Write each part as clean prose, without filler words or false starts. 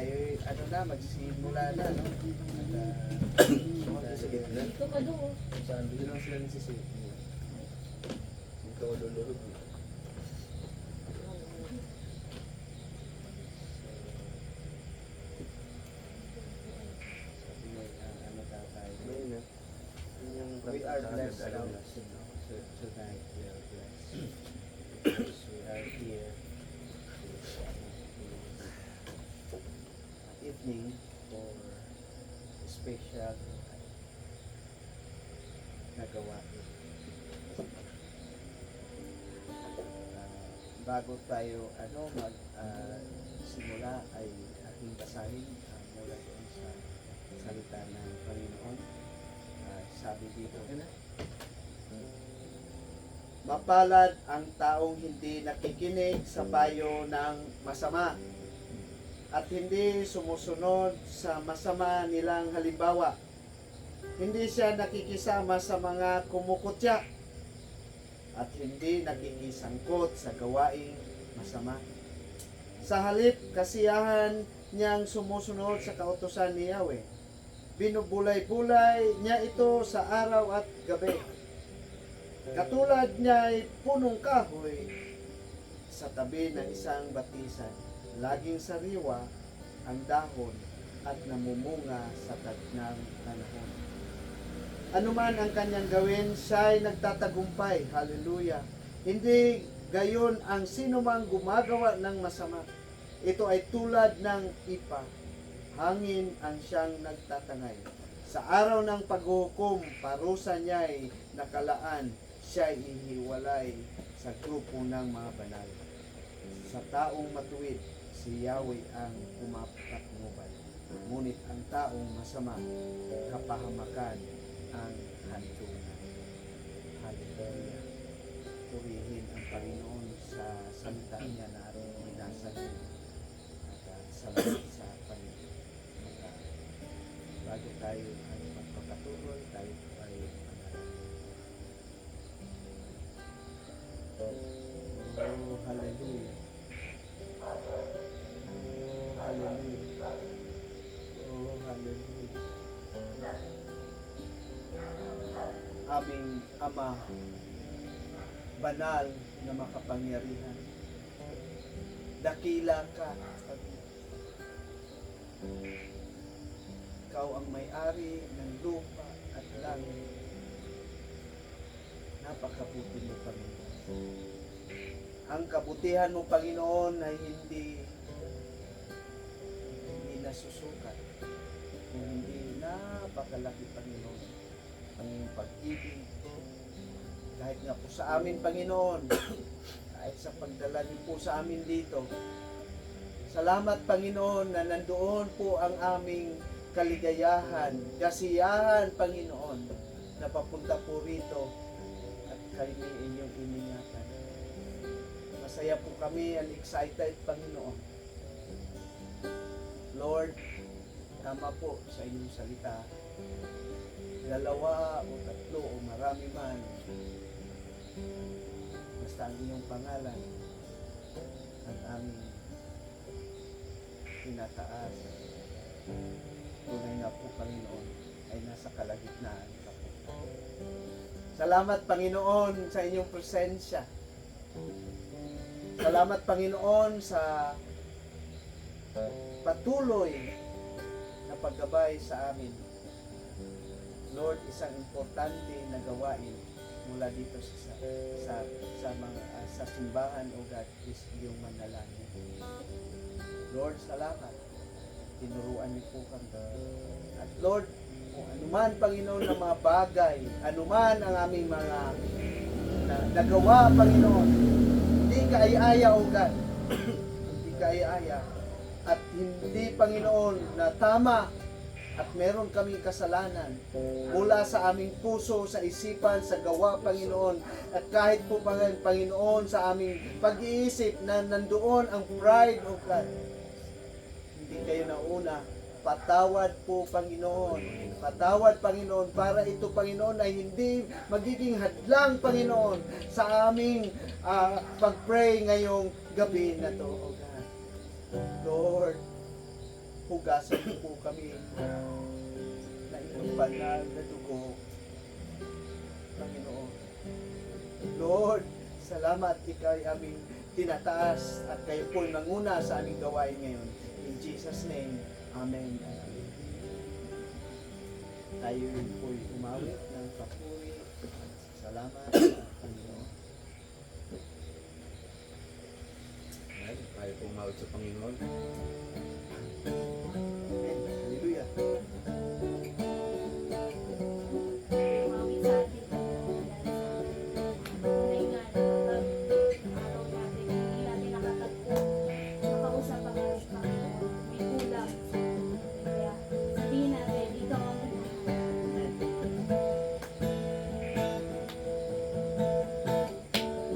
tayo, ano na, magsisimula na, no? At, Sa gitna. Ito ka doon. Saan? Doon lang sila nagsisip. Ito luluhog. ano tayo? May na. We are blessed Alam now. na. Tonight we are blessed. Because we are here. Evening for special nagawa. Bago tayo mag simula ay ating basahin mula doon sa salita ng Panginoon. Sabi dito, mapalad ang taong hindi nakikinig sa payo ng masama at hindi sumusunod sa masama nilang halimbawa. Hindi siya nakikisama sa mga kumukutya at hindi nakikisangkot sa gawaing masama. Sa halip, kasiyahan niyang sumusunod sa kautusan ni Yahweh. Binubulay-bulay niya ito sa araw at gabi. Katulad niya ay punong kahoy sa tabi ng isang batisan. Laging sariwa ang dahon at namumunga sa tagnang panahon. Anuman ang kanyang gawin, siya ay nagtatagumpay. Hallelujah. Hindi gayon ang sinumang gumagawa ng masama. Ito ay tulad ng ipa. Hangin ang siyang nagtatangay. Sa araw ng paghuhukom, parusa niya ay nakalaan. Siya ay ihiwalay sa grupo ng mga banal. Sa taong matuwid, si Yahweh ang umapatnubay. Ngunit ang taong masama, kapahamakan ang hantungan. Hallelujah. Purihin ang Panginoon sa salita niya na ating binasa niya. At salamat sa Panginoon. Bago tayo ay magpapatuloy, tayo ay oh, hallelujah. Oh, hallelujah. Oh, hallelujah. Aming Ama, banal na makapangyarihan. Dakila ka. Ikaw ang may-ari ng lupa at langit. Napakabuti mo, Panginoon. Ang kabutihan mo, Panginoon, ay hindi nasusukat. Kung hindi napakalaki, Panginoon, ang iyong pag-ibig. Kahit nga po sa amin, Panginoon, kahit sa pagdala niyo po sa amin dito. Salamat, Panginoon, na nandoon po ang aming kaligayahan, kasiyahan, Panginoon, na papunta po rito at kami inyong iningatan. Masaya po kami and excited, Panginoon. Lord, tama po sa inyong salita. Dalawa o tatlo o marami man, basta ang inyong pangalan ang aming tinataas. Tunay nga po, Panginoon, ay nasa kalagitnaan ka po. Salamat, Panginoon, sa inyong presensya. Salamat, Panginoon, sa patuloy na paggabay sa amin. Lord, isang importante na gawain mula dito sa simbahan, O God, is yung manalangin. Lord, salamat. Tinuruan niyo po kami. At Lord, kung anuman, Panginoon, na mga bagay, anuman ang aming mga nagawa, Panginoon, hindi kaaya-aya, O God. Hindi kaaya-aya. At hindi, Panginoon, na tama at meron kaming kasalanan mula sa aming puso, sa isipan, sa gawa, Panginoon. At kahit po, Panginoon, sa aming pag-iisip na nandoon ang pride, O God. Hindi kayo nauna. Patawad po, Panginoon. Patawad, Panginoon, para ito, Panginoon, ay hindi magiging hadlang, Panginoon, sa aming pag-pray ngayong gabi na to, O God. Lord, hugasan niyo po kami na inyong banal na dugo, Panginoon. Lord, salamat ikaw ay aming tinataas at kayo po nanguna sa aming gawain ngayon. In Jesus' name, Amen. Tayo po'y umawit ng papuri. Salamat, Panginoon. Tayo pumawit sa Panginoon. Amen. Hallelujah. Umawit sa atin, tunay nga na kapag araw natin, hindi natin nakatagpo, makausap ang ating Panginoon, may kulang. Kaya sabihin natin, ikaw ang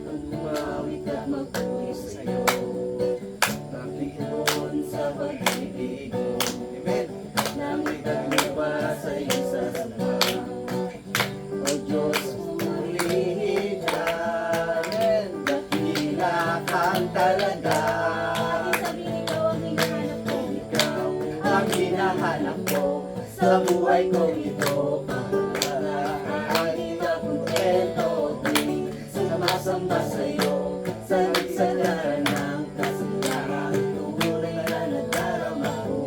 Umawit at magpuri sa iyo, Panginoon, sa pag-ibig mo. Amen. namit Naglupa sa iyo sa sama. O Diyos, pumulihid ka. Amen. Dakila kang talaga. ating sabihin, ikaw ang hinahanap ko. Ikaw ang hinahanap ko sa buhay kong ito. Ay nakontento din sa masamba sa iyo. Sa nagsagara ng kasiyahan, tunay na nadarama ko.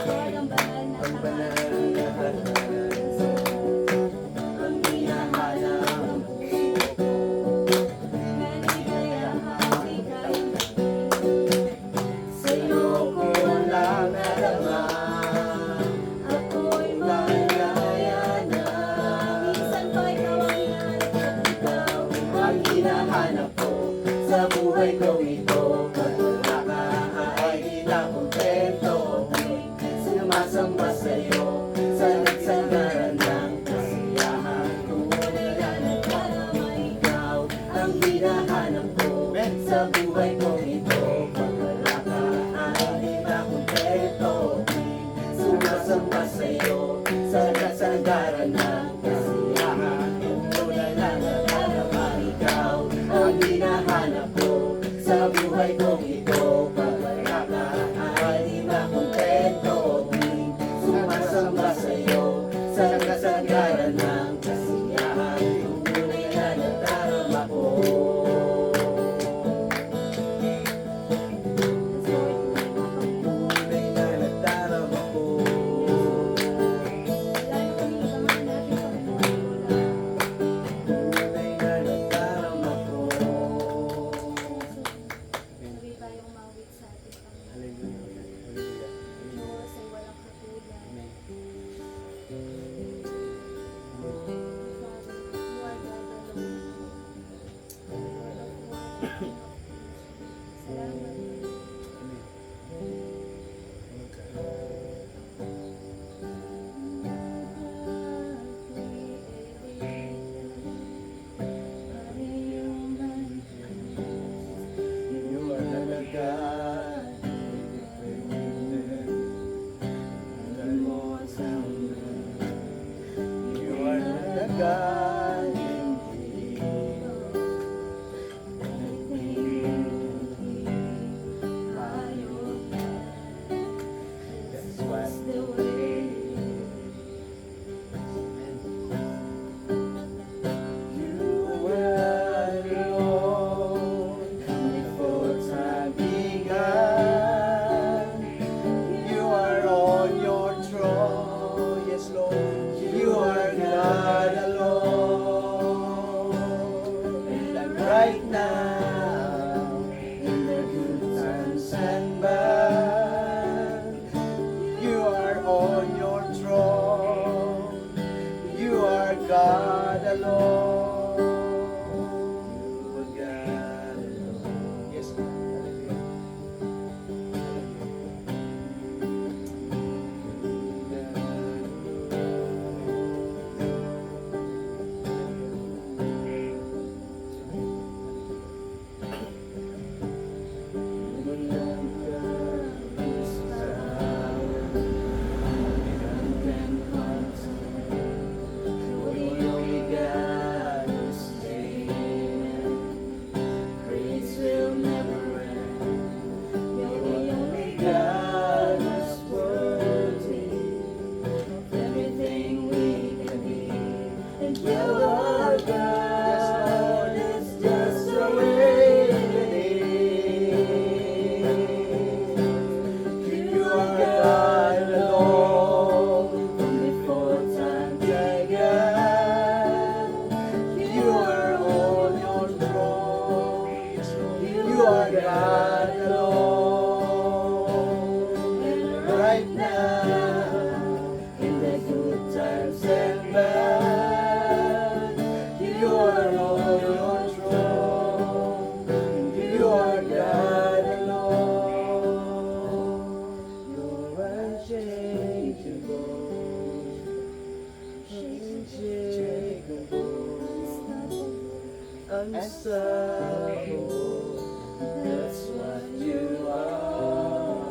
Lord, ang banal na Ang banal tahanan. na halalan, ang hinahanap ng puso ko. Naligayahan, ika'y Sa'yo ko lang nadama. ako'y Malaya na. minsan pa ikaw ang hinahanap at ikaw Ang hinahanap ko sa buhay kong ito. Pag wala ka ay di na kontento. Sumasamba sa'yo sa nagsagaran ng kasiyahan. Tunay na nadarama ikaw ang hinahanap ko sa buhay kong ito. Pag wala ka ay di na kontento. Sumasamba sa'yo sa nagsagaran ng kasiyahan. Tunay na nadarama ikaw ang hinahanap ko sa buhay kong ito. Pag wala ka ay di na kontento. Sumasamba sa'yo sa kasagaran ng kasiyahan. Tunay na nadarama ko. Tunay na nadarama ko. Tunay na nadarama ko. Sabi tayong mawit sa ating Panginoon. Hallelujah. Hallelujah. Diyos ay walang katulad. Amen. Father, you are God alone. Lord of worship. Salamat. Amen. You are the God. You are the God indeed. God is worthy of everything we can be. And you are God, it's just the way it is. You are God alone, from before time began. You are on your throne. You are God alone. And right now, in the good times and bad, you are on your throne. You are God alone. You're unchangeable, unstoppable. That's what you are.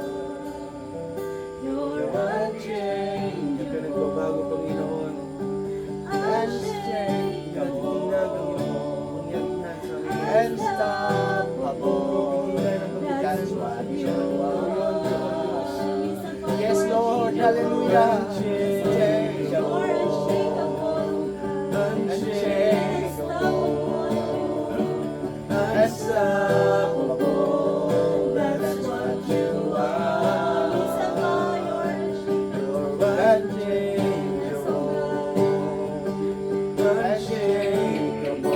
You're unchangeable. Hindi ka nagbabago, Panginoon. Unstoppable. Unstoppable. That's what you are. Yes, Lord. Hallelujah. Unstoppable. That's what you are. You're unchangeable,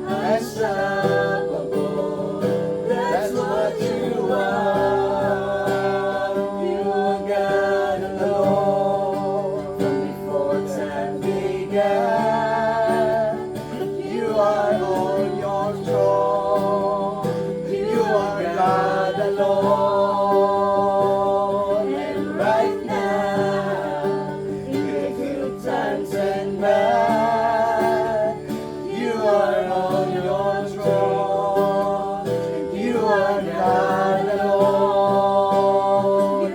unstoppable. That's what you are. You are God alone, from before time began. You are on your throne. You are God alone. And right now, in the good times and bad, you are on your throne. You are God alone.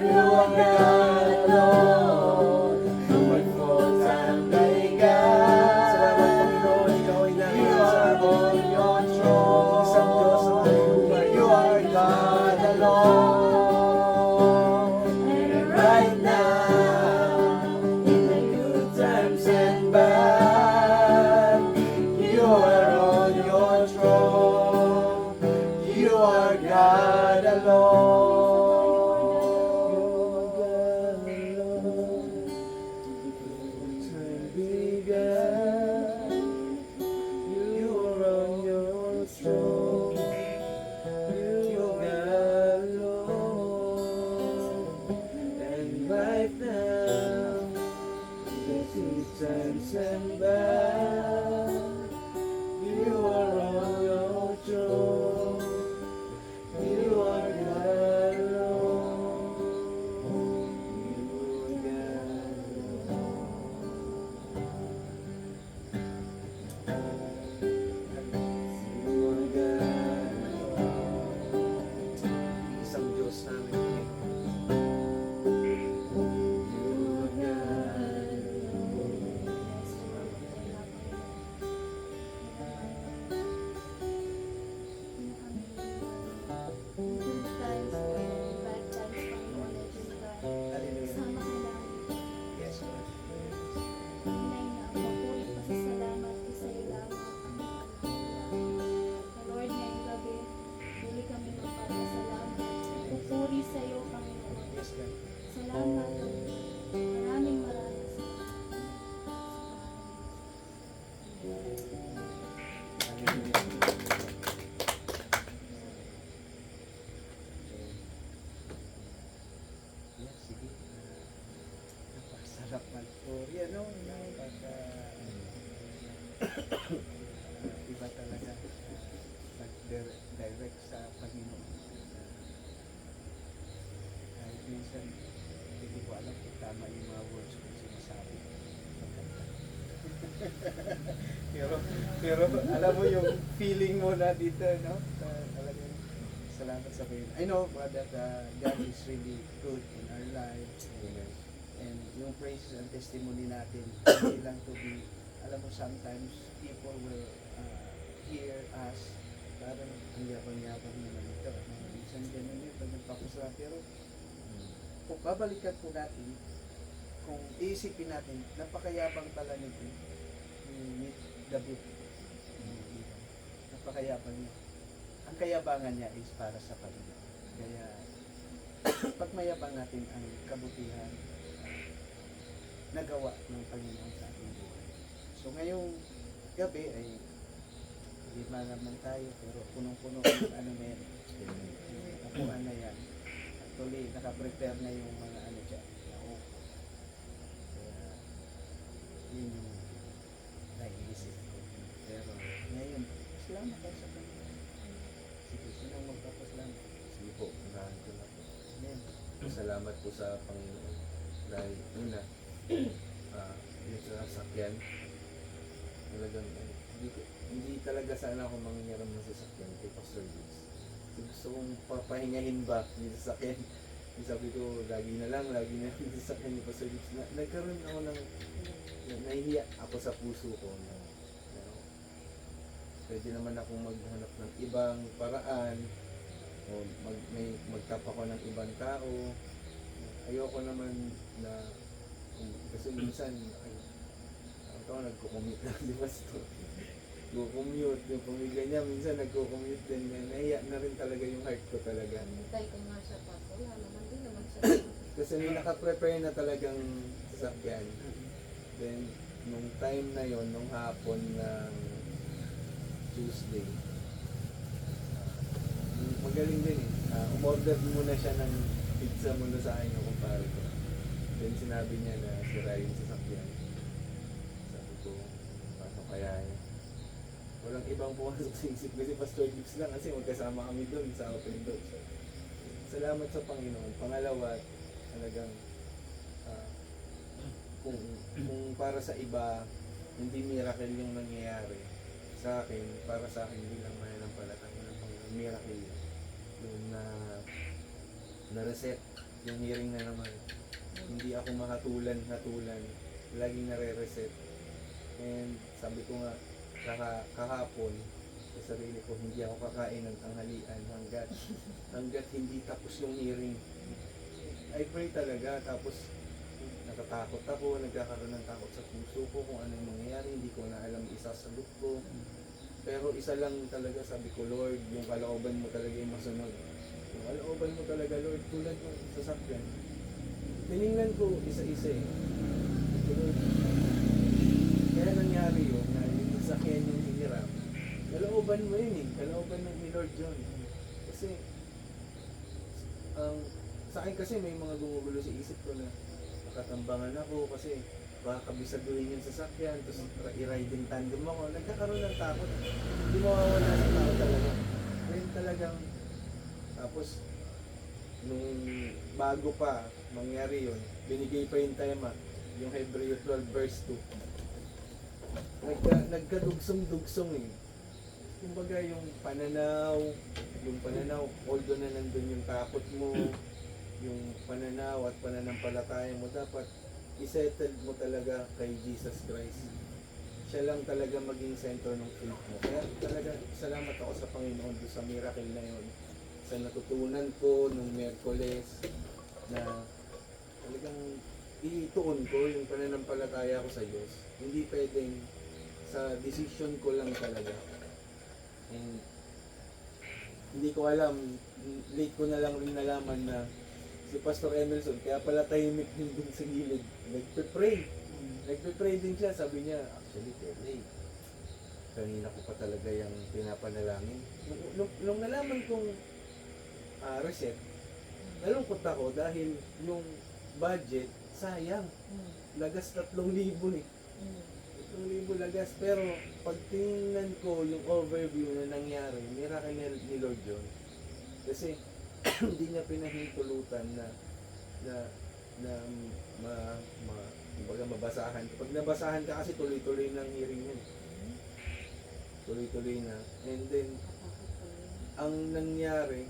You are God alone. From before time began. Salamat, Panginoon, ikaw ay You are on your throne. Isang Diyos ang ating buhay. You are God alone. And right now, in the good times and bad, you are on your throne. You are God alone. Time began. You are on your throne. You are God alone. And right now, the good times and bad, you are on your throne. You are God alone. You are God Isang Diyos namin. Yes, Lord. Lord, ngayong gabi, muli kami magpapasalamat. Pupuri sa iyo, Panginoon. Yes, God. Salamat. Maraming salamat. Yes, sige. Napakasarap mag-story, ano? Iba talaga mag-direct sa Panginoon. Kahit minsan, hindi ko alam kung tama yung mga words ko sinasabi. pero alam mo yung feeling mo na dito, no? Talagang salamat sa Panginoon. I know, that God is really good in our lives. And yung praise and testimony natin, hindi lang to be, alam mo, sometimes people will hear us, parang ang yabang-yabang naman ito. Minsan ganun yun, pag sa pero kung babalikan po natin, kung iisipin natin, napakayabang pala nito ni David. Napakayabang niya. Ang kayabangan niya is para sa Panginoon. Kaya, pag mayabang natin ang kabutihan nagawa ng Panginoon sa ating buhay. So, ngayong gabi ay lima naman tayo, pero punong-puno yung ano na yan. Yung upuan na yan. Actually, nakaprepare na yung mga ano dyan. Na upo. Kaya, yun yung naiisip ko. Pero, ngayon, salamat tayo sa Panginoon. Sige, sinong magpapasalamat? Sige po, unahan ko na po. Amen. Salamat po sa Panginoon. Dahil una, yung sa sasakyan, talagang hindi talaga sana ako mangyaram ng sasakyan kay Pastor Luis. Gusto kong papahingahin ba yung sasakyan. Sabi ko, lagi na lang yung sasakyan ni Pastor Luis. Nagkaroon ako nahihiya ako sa puso ko na pwede naman akong maghanap ng ibang paraan o magtap ako ng ibang tao. Ayoko naman na kasi minsan nagko-commute lang di ba ito? Nagko-commute, yung pamilya niya minsan nagko-commute din. Nahiya na rin talaga yung heart ko talaga. Hintay ko nga siya pa. Wala naman din naman siya. Kasi may naka-prepare na talagang sasakyan. Then, nung time na yon, nung hapon ng Tuesday, magaling din eh. Umorder muna siya ng pizza muna sa akin yung kumpare ko. Then sinabi niya na sira yung sasakyan. Sabi ko, paano kaya yun? Walang ibang pumasok sa isip ko si Pastor Gibbs lang kasi magkasama kami doon sa open door. So, salamat sa Panginoon. Pangalawa, talagang kung para sa iba, hindi miracle yung nangyayari. Sa akin, para sa akin bilang mananampalataya ng Panginoon, miracle yun. Yung na-reset yung hearing na naman. Hindi ako mahatulan, laging nare-reset. And sabi ko nga, kahapon, sa sarili ko, hindi ako kakain ng tanghalian hanggat hindi tapos yung hearing. I pray talaga, tapos natatakot ako, nagkakaroon ng takot sa puso ko kung anong mangyayari, hindi ko na alam isasagot ko. Pero isa lang talaga, sabi ko, Lord, yung kalooban mo talaga yung masunod. Yung kalooban mo talaga, Lord, tulad ng sasakyan. Tiningnan ko isa-isa eh. Lord, kaya nangyari yun, na yung sasakyan yung hiniram. Kalooban mo yun eh, kalooban ng ni Lord John. Kasi, sa akin kasi may mga gumugulo sa isip ko na nakatambangan ako kasi baka kabisaduhin yung sasakyan, tapos i-riding tandem ako, nagkakaroon ng takot. Hindi mawawala ng tao talaga. Then talagang, tapos, nung bago pa mangyari yun, binigay pa yung tema, yung Hebreo 12 verse 2. Nagkadugsong-dugsong eh. Kumbaga yung pananaw, although na nandun yung takot mo, yung pananaw at pananampalataya mo, dapat isettle mo talaga kay Jesus Christ. Siya lang talaga maging center ng faith mo. Kaya talaga salamat ako sa Panginoon doon sa miracle na yun. Sa natutunan ko nung Miyerkules na talagang ituon ko yung pananampalataya ko sa Diyos. Hindi pwedeng sa decision ko lang talaga. And hindi ko alam, late ko na lang rin nalaman na si Pastor Emerson, kaya pala tahimik din dun sa gilid. Nagpe-pray din siya. Sabi niya, actually, Terry, kanina ko pa talaga yung pinapanalangin. Nung nalaman kong reset, nalungkot ako dahil yung budget, sayang. Lagas 3,000 eh. 3,000 lagas. Pero pag tingnan ko yung overview na nangyari, miracle ni Lord John. Kasi hindi niya pinahintulutan na kumbaga mabasahan. Pag nabasahan ka kasi tuloy-tuloy ng hearing yun. Tuloy-tuloy na. And then, ang nangyari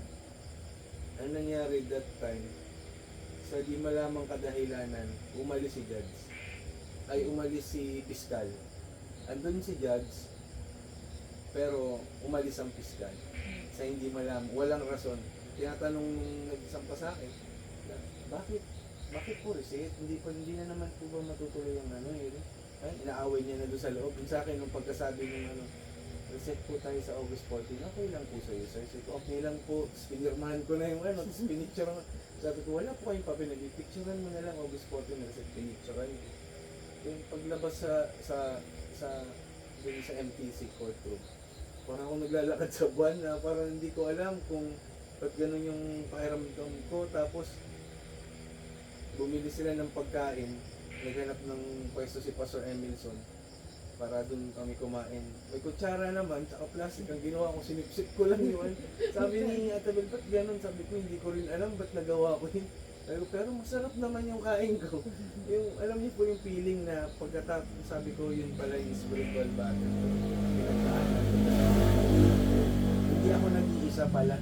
that time, sa di malamang kadahilanan, umalis si Judge. Umalis si Piskal. Andun si Judge, pero umalis ang Piskal. Sa hindi malam, walang rason. tinatanong nung nagsampa sa akin, na, bakit po reset? Hindi na naman po ba matutuloy yung ano eh. Ay, inaaway niya na doon sa loob. Yung sa akin, nung pagkasabi ng ano, reset po tayo sa August 14, okay lang po sa'yo, sir. Sabi ko, okay lang po. Tapos pinirmahan ko na yung ano, tapos pinicture ko. Sabi ko, wala po kayong papel. Picturean mo na lang August 14 na reset, pinicturean ko. Yung paglabas dun sa MTC courtroom, parang ako naglalakad sa buwan na parang hindi ko alam kung ba't ganun yung pakiramdam ko. Tapos, bumili sila ng pagkain, naghanap ng pwesto si Pastor Emilson para dun kami kumain. May kutsara naman, tsaka plastic, ang ginawa ko, sinipsip ko lang yun. Sabi ni Ate Bel, ba't ganun? Sabi ko, hindi ko rin alam ba't nagawa ko yun. Sabi ko, pero masarap naman yung kain ko. Yung, alam niyo po yung feeling na pagkatapos, sabi ko, yun pala yung spiritual battle. Pinagdaanan ko. Hindi ako nag-iisa pala.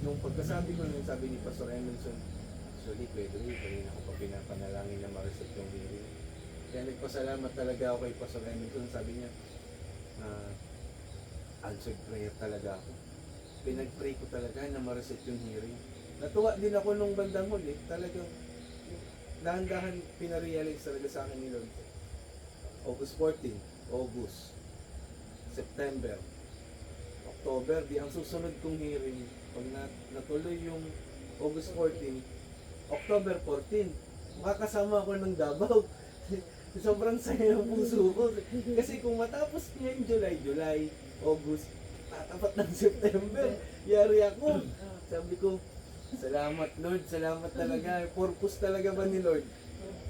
Nung pagkasabi ko, nung sabi ni Pastor Emilson, actually, Pedro, kanina ko pa pinapanalangin na ma-reset yung hearing. Kaya nagpasalamat talaga ako kay Pastor Emilson. Sabi niya, answered prayer talaga ako. Pinag-pray ko talaga na ma-reset yung hearing. Natuwa din ako nung bandang huli. Talagang dahan-dahan pinarealize talaga sa akin ni Lord. August 14, August, September, October, di ang susunod kong hearing. Pag natuloy yung August 14, October 14, makakasama ako ng Davao. Sobrang saya ng puso ko. Kasi kung matapos niya yung July, August, tatapat ng September, yari ako. Sabi ko, salamat Lord, salamat talaga. Purpose talaga ba ni Lord?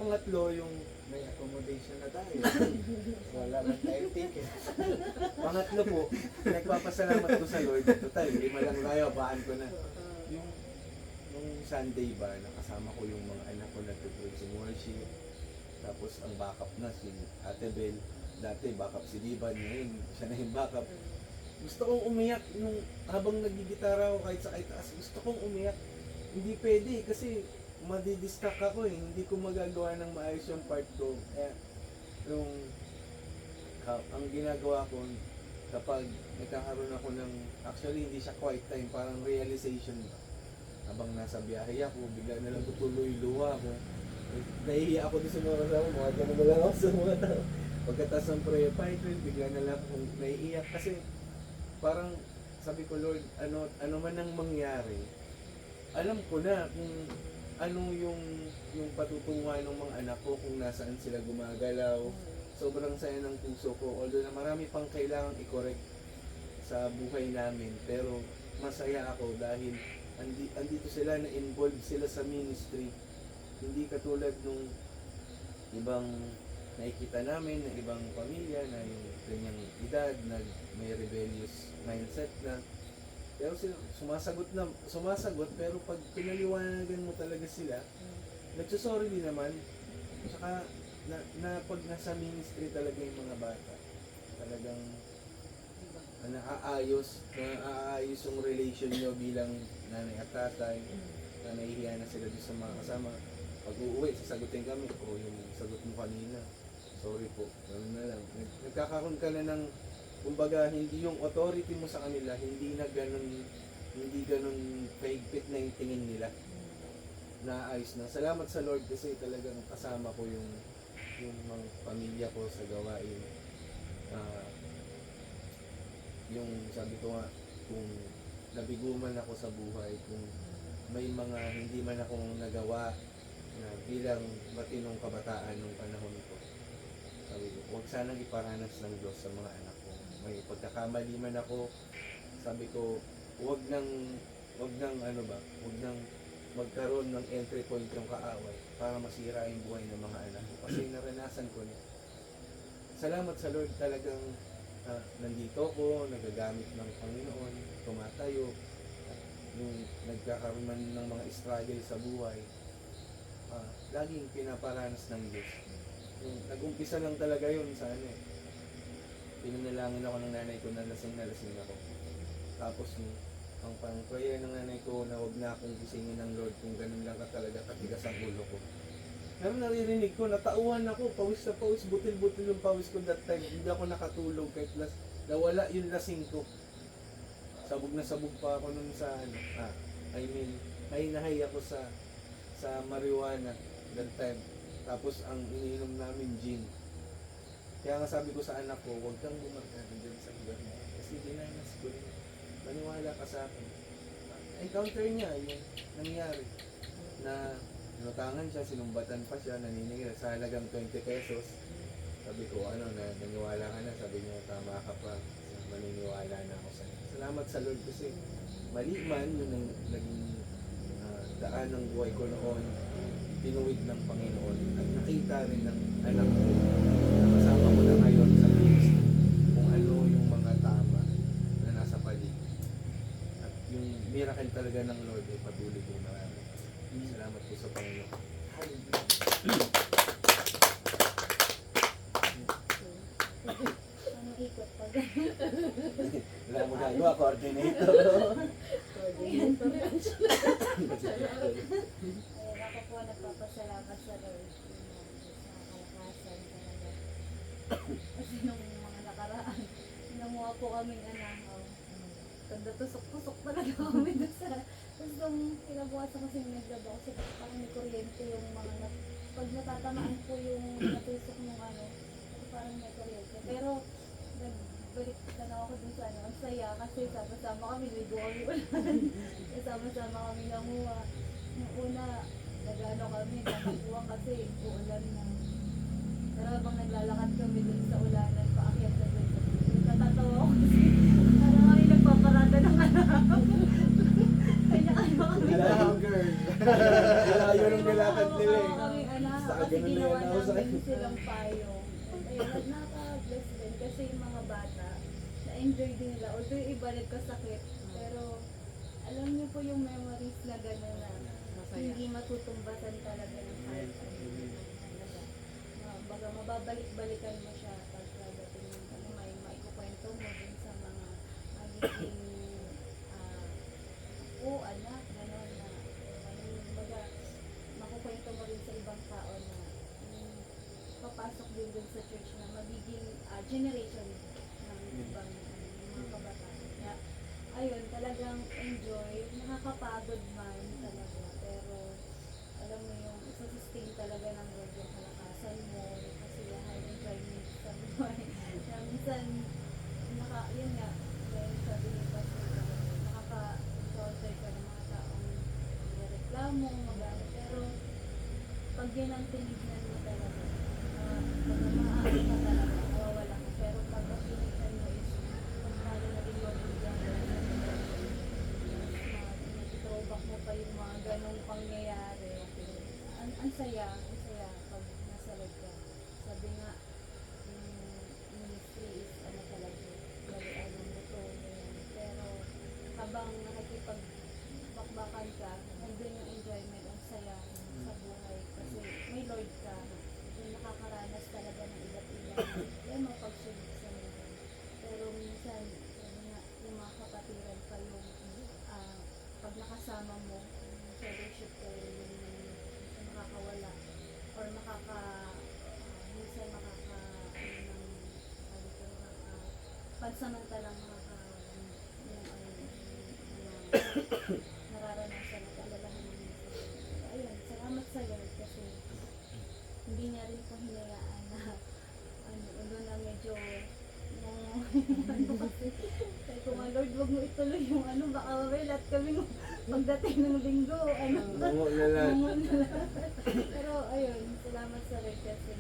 Pangatlo, yung may accommodation na tayo. Wala na tayong ticket. Pangatlo po, nagpapasalamat ko sa Lord. Total, 5 lang tayo, baan ko na. Yung nung Sunday ba, nakasama ko yung mga anak ko nag-praise and worship. Tapos ang backup na si Ate Bel. Dati backup si Diban, ngayon siya na yung backup. Gusto kong umiyak nung habang nagigitara ako kahit sa itaas. Gusto kong umiyak. Hindi pwede kasi madidistract ako eh. Hindi ko magagawa ng maayos yung part ko. Kaya yung ang ginagawa ko kapag nagkakaroon ako ng, actually hindi siya quiet time, parang realization ba. Habang nasa biyahe ako, bigla na lang tutuloy luha ako. Nahihiya ako din sa mga kasama, mga ganun na lang ako sa mga tao. Pagkatapos ng prayer fighter, bigla na lang akong naiiyak kasi parang sabi ko, Lord, ano man ang mangyari, alam ko na kung ano yung patutunguhan ng mga anak ko, kung nasaan sila gumagalaw. Sobrang saya ng puso ko, although na marami pang kailangang i-correct sa buhay namin, pero masaya ako dahil andito sila, na-involve sila sa ministry. Hindi katulad nung ibang nakikita namin na ibang pamilya na yung ganyang edad, na may rebellious mindset na. Pero sila, sumasagot, pero pag pinaliwanagan mo talaga sila, nagsusorry din naman. Saka na pag nasa ministry talaga yung mga bata, talagang naaayos yung relation nyo bilang nanay at tatay, na nahihiya na sila doon sa mga kasama. Pag uuwi, sasagutin kami, o yung sagot mo kanina, sorry po, gano'n na lang. Nagkakaroon ka na ng, kumbaga, hindi yung authority mo sa kanila, hindi ganun kahigpit na yung tingin nila. Naayos na. Salamat sa Lord kasi talagang kasama ko yung mga pamilya ko sa gawain. Yung sabi ko nga, kung nabigo man ako sa buhay, kung may mga hindi man akong nagawa na bilang matinong kabataan nung panahon ko, sabi ko, huwag sanang iparanas ng Diyos sa mga anak ko. May pagkakamali man ako, sabi ko, huwag nang magkaroon ng entry point yung kaaway para masira yung buhay ng mga anak ko. Kasi naranasan ko na. Salamat sa Lord, talagang nandito ko, nagagamit ng Panginoon, tumatayo, nung nagkakaroon man ng mga struggle sa buhay, laging pinaparanas ng Diyos. Nag-umpisa lang talaga yun sa pinanalangin ako ng nanay ko na lasing ako. Tapos ang pang-prayer ng nanay ko na huwag na akong gisingin ng Lord kung ganun lang ka talaga katigas ang ulo ko. Pero naririnig ko, natauhan ako, pawis na pawis, butil-butil yung pawis ko that time. Hindi ako nakatulog kahit nawala yung lasing ko. Sabog na sabog pa ako nun sa I mean, hay na hay ako sa marijuana that time. Tapos ang iniinom namin gin. Kaya nga sabi ko sa anak ko, huwag kang bumarkada dyan sa lugar mo. Kasi dinanas ko rin. Maniwala ka sa akin. Encounter niya yung nangyari. Na inutangan siya, sinumbatan pa siya, naniningil sa halagang 20 pesos. Sabi ko, naniwala ka na. Sabi niya, tama ka pa. Maniniwala na ako sa'yo. Salamat sa Lord kasi mali man yung naging daan ng buhay ko noon, tinuwid ng Panginoon at nakita rin ng anak ko na kasama ko na ngayon sa ministry kung ano yung mga tama na nasa paligid. At yung miracle talaga ng Lord ay patuloy kong marami. Salamat po sa Panginoon. Anong ikot pa Wala mo gagawa, coordinator. Ayan, ako po nagpapasalamat sa Lord sa kalakasan talaga. Kasi nung mga nakaraan, namuha po kaming anangaw. Tanda tusok-tusok talaga kami doon sa... Tapos nung kinabukasan kasi naglaba ko sa parang may kuryente yung mga... Pag natatamaan po yung natusok ng parang may kuryente. Pero nagbalik na ako dun sa ang saya kasi sama-sama kami, ligo kami ulan. Sama-sama kami nanguha. Nung una, nagano kami, nakakuwang kasi uulan na. Pero habang naglalakad kami dun sa ulanan, paakyat na dun. Natatawa ako kasi parang kami nagpaparada ng kanya-kanya kami. Hello, girl. Malayo nung nilakad nila eh. Kami Sa kasi ganun na ginawa yan ako sa namin silang payong. Ayun, nakaka-bless din kasi yung mga bata, na-enjoy din nila. Although yung iba nagkasakit, pero alam niyo po yung memories na gano'n na Masaya. hindi matutumbasan talaga ng kahit ano. Talaga. Baga mababalik-balikan mo siya pag dating may maikukwento mo din sa mga magiging anak, gano'n na baga makukwento mo rin sa ibang tao na papasok din dun sa church na magiging generation ng ibang mga kabataan. Kaya, ayun, talagang enjoy. Nakakapagod man talaga. Pero, alam mo yung isa-sustain talaga ng Lord yung kalakasan mo, yung kasiyahan, enjoyment sa buhay. Kaya minsan, yun nga, dahil sabi ni Pastor, nakaka-encounter ka ng mga taong reklamo, magano. Pero, pag yan ang tinignan mo talaga, maaari ka talaga, nawawala ka. Pero pag ang tinignan mo is, kung paano naging mabigyan ka, nag-throwback mo pa yung mga ganong pangyayari. Ang saya pag nasa Lord ka. Sabi nga, ministry is talaga, galian ng buto. Pero habang nakikipag-bakbakan ka, nandun yung enjoyment, ang saya sa buhay. Kasi may Lord ka, yung nakakaranas talaga ng iba't ibang yan mapagsunod sa mga. Pero minsan, yung mga kapatiran pa yung pag nakasama mo, fellowship ko yung makakawala or minsan pansamantalang nararanasan at alalahan ng ayun, salamat sa Lord kasi hindi niya rin po hinayaan na doon na medyo kasi sabi ko nga Lord, wag mo ituloy yung baka lahat kami pagdating ng linggo Nango na lang. pero ayun, salamat sa Lord kasi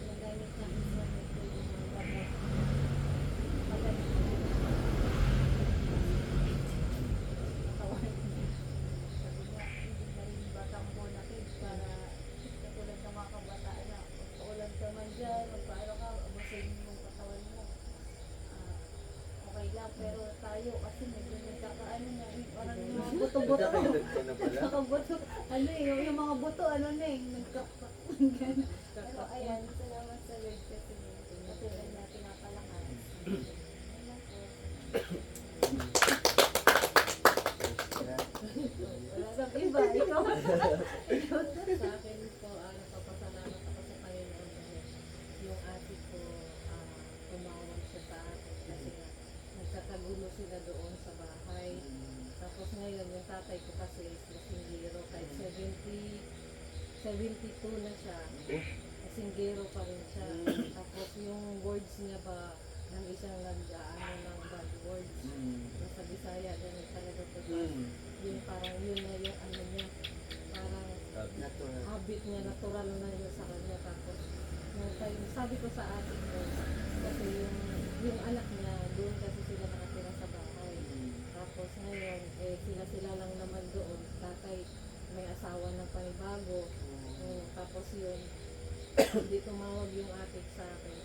nagamit niya instrument ko yung mga gamot magaling kawan sabi niya, hindi na rin batang bonakid para katulad ng mga kabataan na magpaulan ka man dyan, magpaano ka, abusin yung katawan mo okay lang, pero tayo kasi medyo nagkakaano na parang yung mga buto-buto Nagkakaedad ka na pala. nagkakabuto, yung mga buto nagkakak pero ayan, salamat sa Lord kasi patuloy na pinapalakas ayan po wala nang iba, ikaw Sa akin po, napapasalamat ako sa Panginoon kasi yung ate ko, tumawag siya sa akin kasi nga, nagkakagulo sila doon sa bahay. Tapos ngayon, yung tatay ko kasi 72 na siya. Singgero pa rin siya. Tapos yung words niya ba, ng isang nag-ano ng bad words. Nasa Bisaya, ganun talaga po. Yung parang yun na yung ano niya. Parang Natural. habit niya, natural na yun sa kanya. Tapos, nung time, sabi ko sa atin ko, kasi yung anak niya, doon kasi sila nakatira sa bahay. Tapos ngayon, sila lang naman doon. Tatay, may asawa ng panibago. Tapos yun, hindi tumawag yung ate sa akin.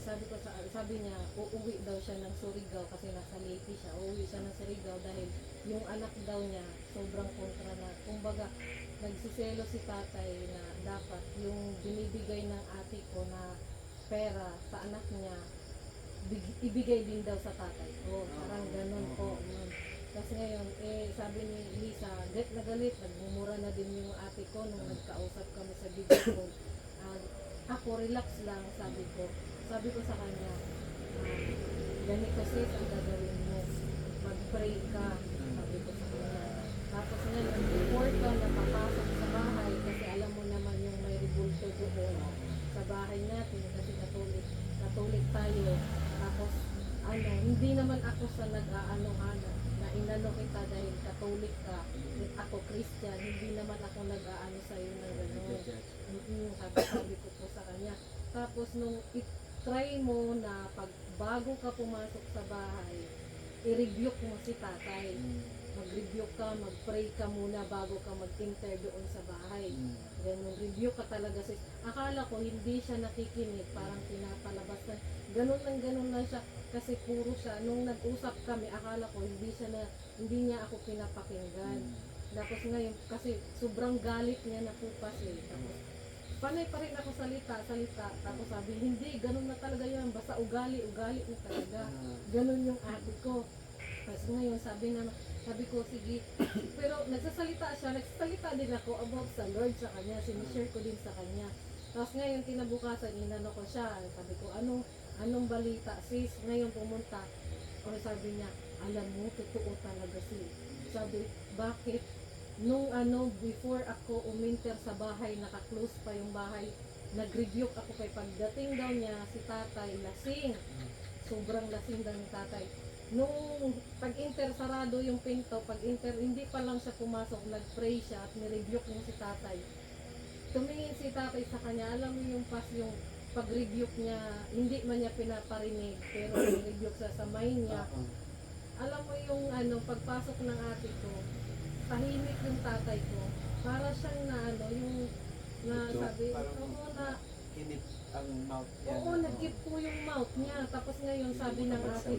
Sabi ko, sabi niya, uuwi daw siya ng Surigao kasi nasa Leyte siya. Uuwi siya ng Surigao dahil yung anak daw niya sobrang kontra na. Kumbaga, nagsiselo si tatay na dapat yung binibigay ng ate ko na pera sa anak niya, ibigay din daw sa tatay ko. Parang ganun po. Yun. Kasi ngayon, sabi ni Lisa, galit na galit, nagmumura na din yung ate ko nung nagkausap kami sa video ko. Ako, relax lang, sabi ko. Sabi ko sa kanya, ganito sis, ang gagawin mo. Mag-pray ka, sabi ko sa kanya. Tapos ngayon, before ka napapasok sa bahay, kasi alam mo naman yung may rebulto doon sa bahay natin, kasi katolik tayo. Tapos, hindi naman ako sa nag-aano na inano kita dahil katolik ka, ako Christian, hindi naman ako nag-aano sa'yo na gano'n. Sabi ko po sa kanya. Tapos nung try mo na pag bago ka pumasok sa bahay, i-rebuke mo si tatay. Mag-review ka, mag-pray ka muna bago ka mag-enter doon sa bahay. Ganun, review ka talaga. Akala ko hindi siya nakikinig, parang pinapalabas na. Ganun lang siya. Kasi puro siya. Nung nag-usap kami, akala ko hindi niya ako pinapakinggan. Tapos ngayon, kasi sobrang galit niya na po kasi. Tapos, panay pa rin ako salita. Tapos sabi, hindi, ganun na talaga yan. Basta ugali na talaga. Ganun yung ate ko. Tapos ngayon, sabi ko, sige. Pero nagsasalita din ako about sa Lord sa kanya. Sinishare ko din sa kanya. Tapos ngayon, kinabukasan, inano ko siya. Sabi ko, anong balita sis? Ngayon pumunta. O sabi niya, alam mo, totoo talaga sis. Sabi, bakit? Nung before ako uminter sa bahay, naka-close pa yung bahay, nag-rebuke ako kay pagdating daw niya, si tatay, lasing. Sobrang lasing daw ni tatay. Nung pag-enter, sarado yung pinto, pag-enter, hindi pa lang siya pumasok, nag-pray siya at nirebuke niya si tatay. Tumingin si tatay sa kanya, alam mo yung pag-rebuke niya, hindi man niya pinaparinig, pero nirebuke sa mind niya. Alam mo yung pagpasok ng ate ko, tahimik yung tatay ko. Para siyang sabi, na Kinip ang mouth niya. oo, nag-keep po yung mouth niya. Tapos ngayon sabi ng ate,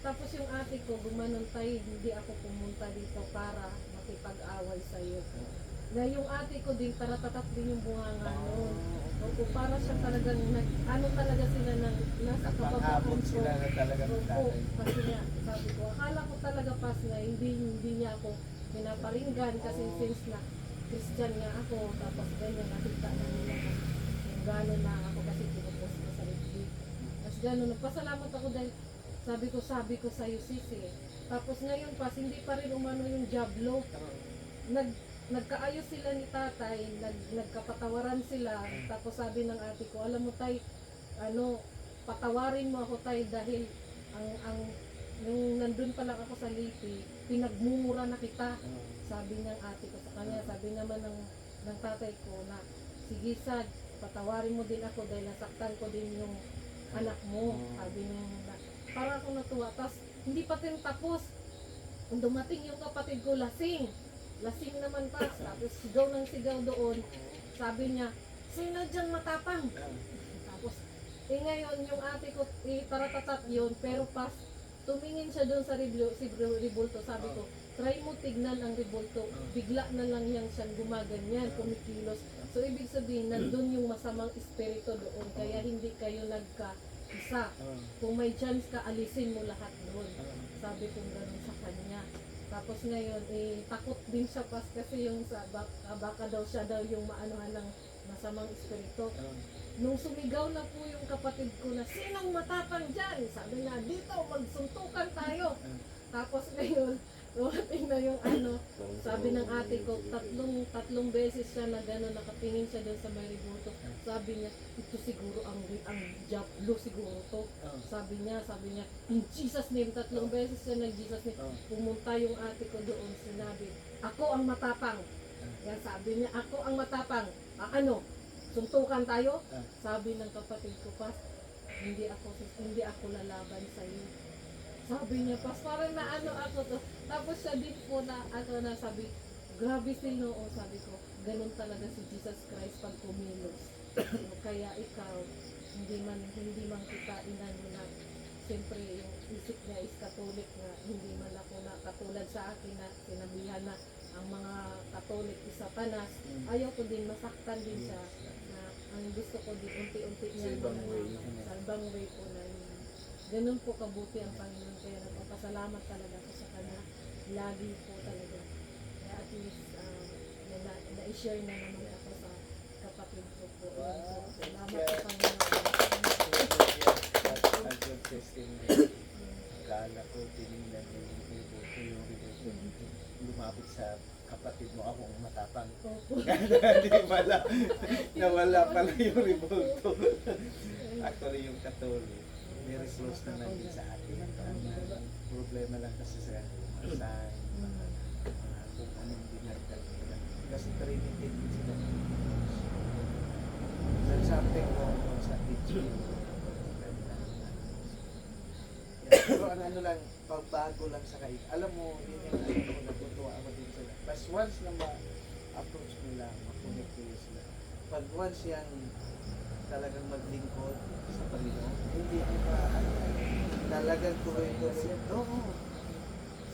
tapos yung ate ko, gumanon tayo, hindi ako pumunta dito para makipag-away sa'yo. Na yung ate ko din, taratatat din yung bunganga noon. Opo, para siya talagang, talaga sila nasa Napangabot kababaan ko. sila na talaga ng Opo, tatay. kasi nga, sabi ko, akala ko talaga pas na hindi niya ako pinaparinggan kasi since na Christian nga ako, tapos ganyan, nakita na nila kung gano'n na ako kasi pinupost ko sa FB. Tapos gano'n, nagpasalamat ako dahil sabi ko sa'yo sisi. Tapos ngayon pas, hindi pa rin umano yung jablo. Nagkaayos sila ni tatay, nagkapatawaran sila. Tapos sabi ng ate ko, alam mo tay, patawarin mo ako tay dahil nung nandun pa lang ako sa Leyte, pinagmumura na kita. Sabi ng ate ko sa kanya, sabi naman ng tatay ko na, sige sad, patawarin mo din ako dahil nasaktan ko din yung anak mo. Sabi niya na, para ako natuwa. Tapos hindi pa din tapos, kung dumating yung kapatid ko, lasing naman pa. Tapos sigaw ng sigaw doon. Sabi niya, sino dyan matapang? Tapos, ngayon yung ate ko, taratatat yun, pero pas, tumingin siya doon sa ribulto. Sabi ko, try mo tignan ang ribulto. Bigla na lang yan siyang gumaganyan, kumikilos. So, ibig sabihin, nandun yung masamang espiritu doon. Kaya hindi kayo nagka-isa. Kung may chance ka, alisin mo lahat doon. Sabi ko gano'n sa kanya. Tapos ngayon, takot din siya pas kasi yung baka daw siya yung maanuhan ng masamang espiritu. Nung sumigaw na po yung kapatid ko na, sinong matapang dyan? Sabi na, dito, magsuntukan tayo. Tapos ngayon, dumating na yung sabi ng ate ko, tatlong beses siya na gano'n, nakatingin siya doon sa may remoto. Sabi niya, ito siguro ang Diablo siguro to. Sabi niya, in Jesus name, tatlong beses siya nag-Jesus name. Pumunta yung ate ko doon, sinabi, ako ang matapang. Yan sabi niya, ako ang matapang. Suntukan tayo? Sabi ng kapatid ko, pas, hindi ako lalaban sa iyo. Sabi niya, pas, parang ako to. Tapos siya din po na sabi, grabe Noo, sabi ko, ganun talaga si Jesus Christ pag kumilos. Kaya ikaw, hindi man kita inano na, siyempre yung isip niya is Katolik na, hindi man ako na katulad sa akin na sinabihan na ang mga Katolik is Satanas. Ayaw ko din, masaktan din siya na ang gusto ko din unti-unti niya Sa ibang way. sa ibang way po na ganun po kabuti ang Panginoon, kaya nagpapasalamat talaga ako sa Kanya lagi po talaga. Kaya at least na-share na naman ako sa kapatid ko po. Salamat po Panginoon. Ang good testimony. Akala ko tinignan yung remote. Lumapit sa kapatid mo, ako ang matapang. Opo. Hindi pala. Nawala pala yung remote. Actually yung Katolik, very close naman din sa atin. Ang problema lang kasi sa sign, kung anong dinagdag nila. Kasi Trinity din sila. There's something wrong sa teaching. Pero ano lang, pagbago lang sa kaig. Alam mo, yun yung natutuwa ako din sila. But once na ma-approach nila, ma-connect nila sila. Pag once yan talagang maglingkod sa Panginoon, hindi pa talagang tuloy-tuloy. Oo.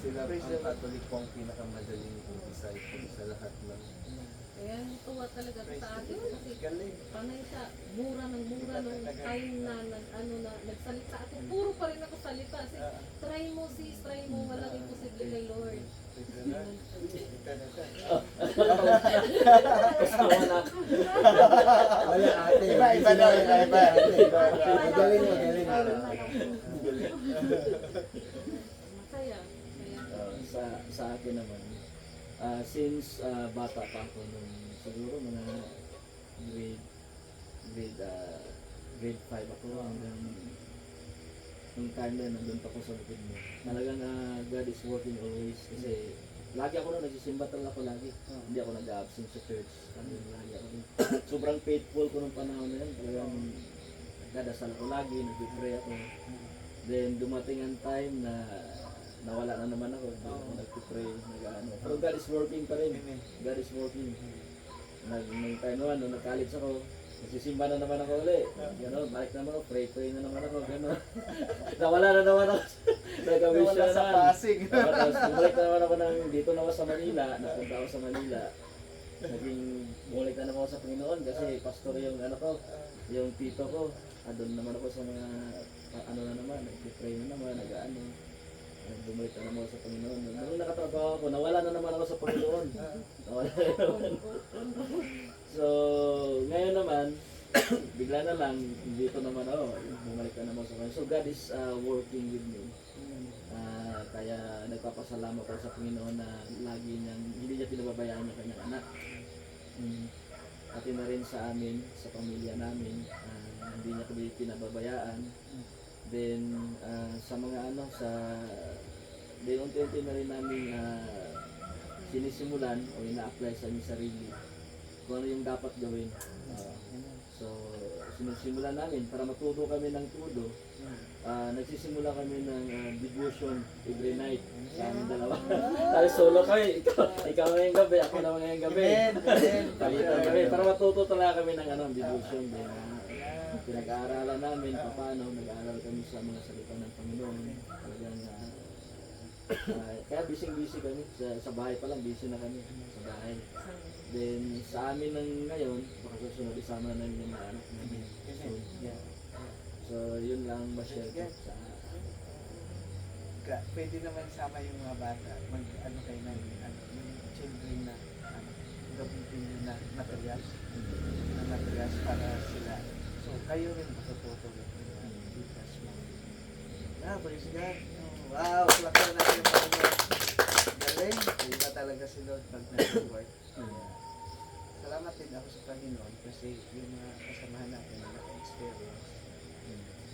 Sila Praise ang the Lord. Catholic po ang pinakamadaling disciple sa lahat ng Kaya tuwa talaga sa atin kasi Galing. panay siya, mura ng mura nung time na nagsalita ako. Puro pa rin ako salita. Try mo sis, try mo, walang imposible kay Lord. Wala ate. Iba na, iba. Magaling mo, galing. Masaya. Kaya Sa akin naman, since bata pa ako nung siguro mga grade 5 ako hanggang nung time na nandun pa ako sa bukid mo. Talagang God is working always kasi lagi ako na nagsisimba talaga ako lagi. Hindi ako nag-absent sa church. Lagi ako din. Sobrang faithful ko nung panahon na yun. Talagang nagdadasal ako lagi, nag-pray ako. Then dumating ang time na nawala na naman ako. Nag-pray, nag-ano. Pero God is working pa rin. God is working. Nung time naman, nung nag-college ako, nagsisimba na naman ako ulit. Gano'n, balik naman ako, pray na naman ako. Gano'n. Nawala na naman ako. Nag-wish Wala na sa naman. passing. Tapos bumalik na naman ako dito na ako sa Manila. Napunta ako sa Manila. Naging bumalik na naman ako sa Panginoon kasi pastor yung yung tito ko. Doon naman ako sa mga na naman, nag-pray na naman, nag-ano. Bumalik na naman ako sa Panginoon. Nung nakatrabaho ako, nawala na naman ako sa Panginoon. Nawala na naman. So, ngayon naman, bigla na lang, dito naman ako, bumalik na naman sa Panginoon. So, God is working with me. Kaya nagpapasalamat ako sa Panginoon na lagi niyang, hindi niya pinababayaan yung kanyang anak. Pati na rin sa amin, sa pamilya namin, hindi niya kami pinababayaan. Then, sa mga then unti-unti na rin namin sinisimulan o ina-apply sa aming sarili kung ano yung dapat gawin. So, sinisimulan namin para matuto kami ng tudo. Nagsisimula kami ng devotion every night sa aming dalawa. Tayo solo kami, ikaw ngayong gabi, ako naman ngayong gabi. Palitan kami para matuto talaga kami ng devotion. Pinag-aaralan namin paano, nag-aaral kami sa mga salita ng Panginoon. Talagang kaya busy kami. Sa bahay pa lang, busy na kami sa bahay. Then sa amin ng ngayon, baka susunod isama na yung mga anak namin. So yun lang ma-share ko sa Pwede naman sama yung mga bata, mag-ano kayo ng yung children na gamitin nyo na materials para sila. So kayo rin matututo rin. Praise God. Wow, plakar natin yung Panginoon. Galing, iba talaga si Lord pag nag-work. Salamat din ako sa Panginoon kasi yung mga kasamahan natin na naka-experience.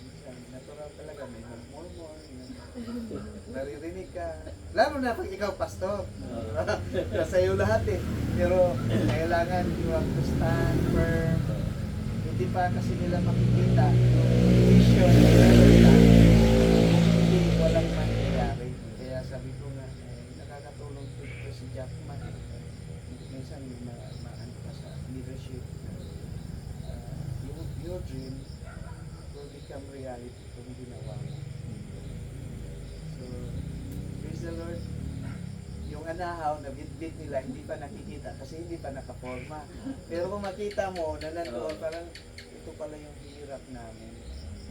Minsan, natural talaga, may mag-murmur, naririnig ka. Lalo na pag ikaw pastor. Nasa iyo lahat eh. Pero kailangan you have to stand firm. Hindi pa kasi nila makikita yung vision na nila. Hindi walang mangyayari. Kaya sabi ko nga, nakakatulong dito si Jackman. Minsan maano ka sa leadership na your dream will become reality kung ginawa mo. So, praise the Lord. Yung anahaw na bit nila hindi pa nakikita kasi hindi pa nakaporma. Pero kung makita mo na nandoon, parang ito pala yung hirap namin.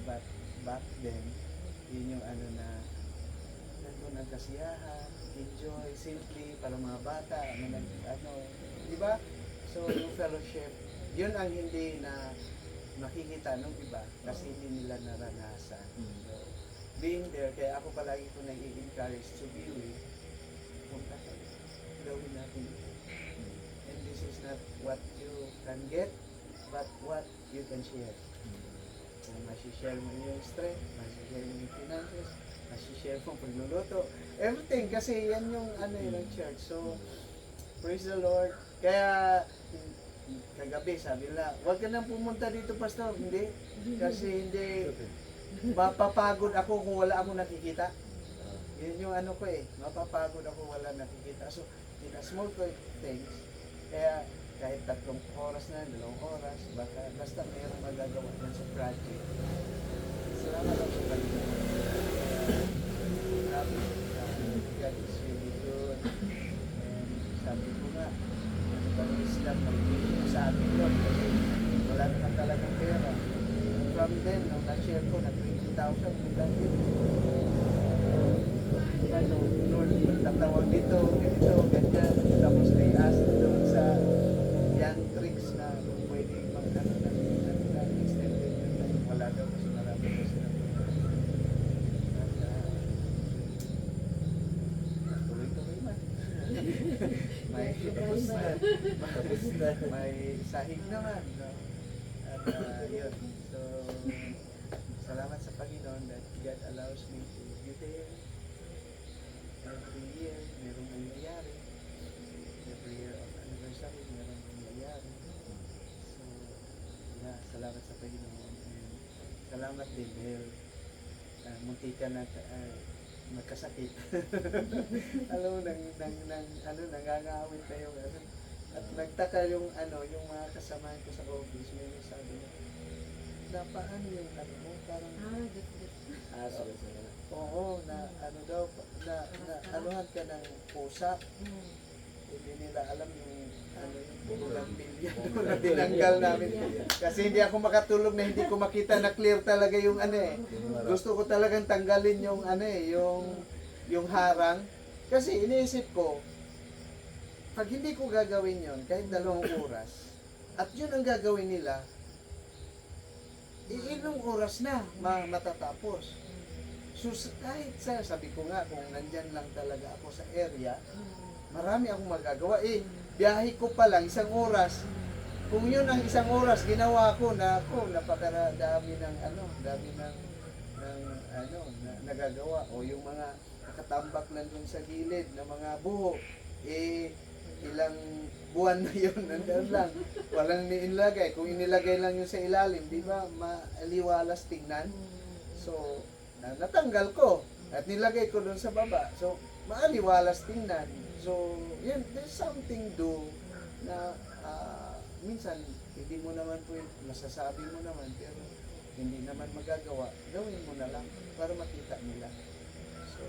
But back then, yun yung ano na nandun ang kasiyahan, enjoy, simply, para mga bata, di ba? So yung fellowship, yun ang hindi na makikita ng iba kasi hindi nila naranasan. So, being there, kaya ako palagi ko nai-encourage to be with, punta kayo, gawin natin ito. And this is not what you can get, but what you can share. Kung masishare mo yung strength, masishare mo yung finances, masishare mo pagluluto, everything, kasi yan yung ano yun ng church. So, praise the Lord. Kaya, kagabi sabi nila, huwag ka nang pumunta dito, pastor. Hindi. Kasi hindi, mapapagod ako kung wala akong nakikita. Yun yung ano ko eh, mapapagod ako wala nakikita. So, in a small things, kaya kahit 3 oras na, 2 oras, basta mayroong magagawa yan sa project. Salamat ako sa Panginoon. Sabi ko, God is really good. And sabi ko nga, ang wisdom na ibigay sa atin yun kasi wala naman talagang pera. From then, nung na-share ko na 20,000, bilang yun. Ano, Lord, tatawag dito, ganito, ganyan. Tapos I ask doon sa young tricks na kung pwede mag-ano na extended yun na wala daw kasi marami daw sila. At tuloy-tuloy man. May may sahig naman. No? At yun. So, salamat sa Panginoon that God allows me to be there. Every year, merong nangyayari. Every year of anniversary, merong nangyayari. So, salamat sa Panginoon. And salamat din dahil munti ka na magkasakit. Alam mo, nangangawit na yung ano. At nagtaka yung yung mga kasamahan ko sa office, may sabi na, paano yung ano mo, parang, Sige. oo, na ano daw, na anuhan ka ng pusa. Hindi nila alam yung yung bugambilya na tinanggal namin. Kasi hindi ako makatulog na hindi ko makita na clear talaga yung Gusto ko talagang tanggalin yung yung harang. Kasi iniisip ko, pag hindi ko gagawin yon kahit 2 oras, at yun ang gagawin nila, ilang oras na matatapos. So kahit sabi ko nga, kung nandyan lang talaga ako sa area, marami akong magagawa. Biyahe ko pa lang 1 oras. Kung yun ang 1 oras, ginawa ko na napakadami ng dami ng nagagawa. O yung mga nakatambak lang dun sa gilid na mga buho, ilang buwan na yun, nandiyan lang. Walang inilagay. Kung inilagay lang yun sa ilalim, di ba, maliwalas tingnan. So, natanggal ko at nilagay ko dun sa baba. So, maaliwalas tingnan. So, yun, there's something na minsan, hindi mo naman po, masasabi mo naman, pero hindi naman magagawa. Gawin mo na lang para makita nila. So,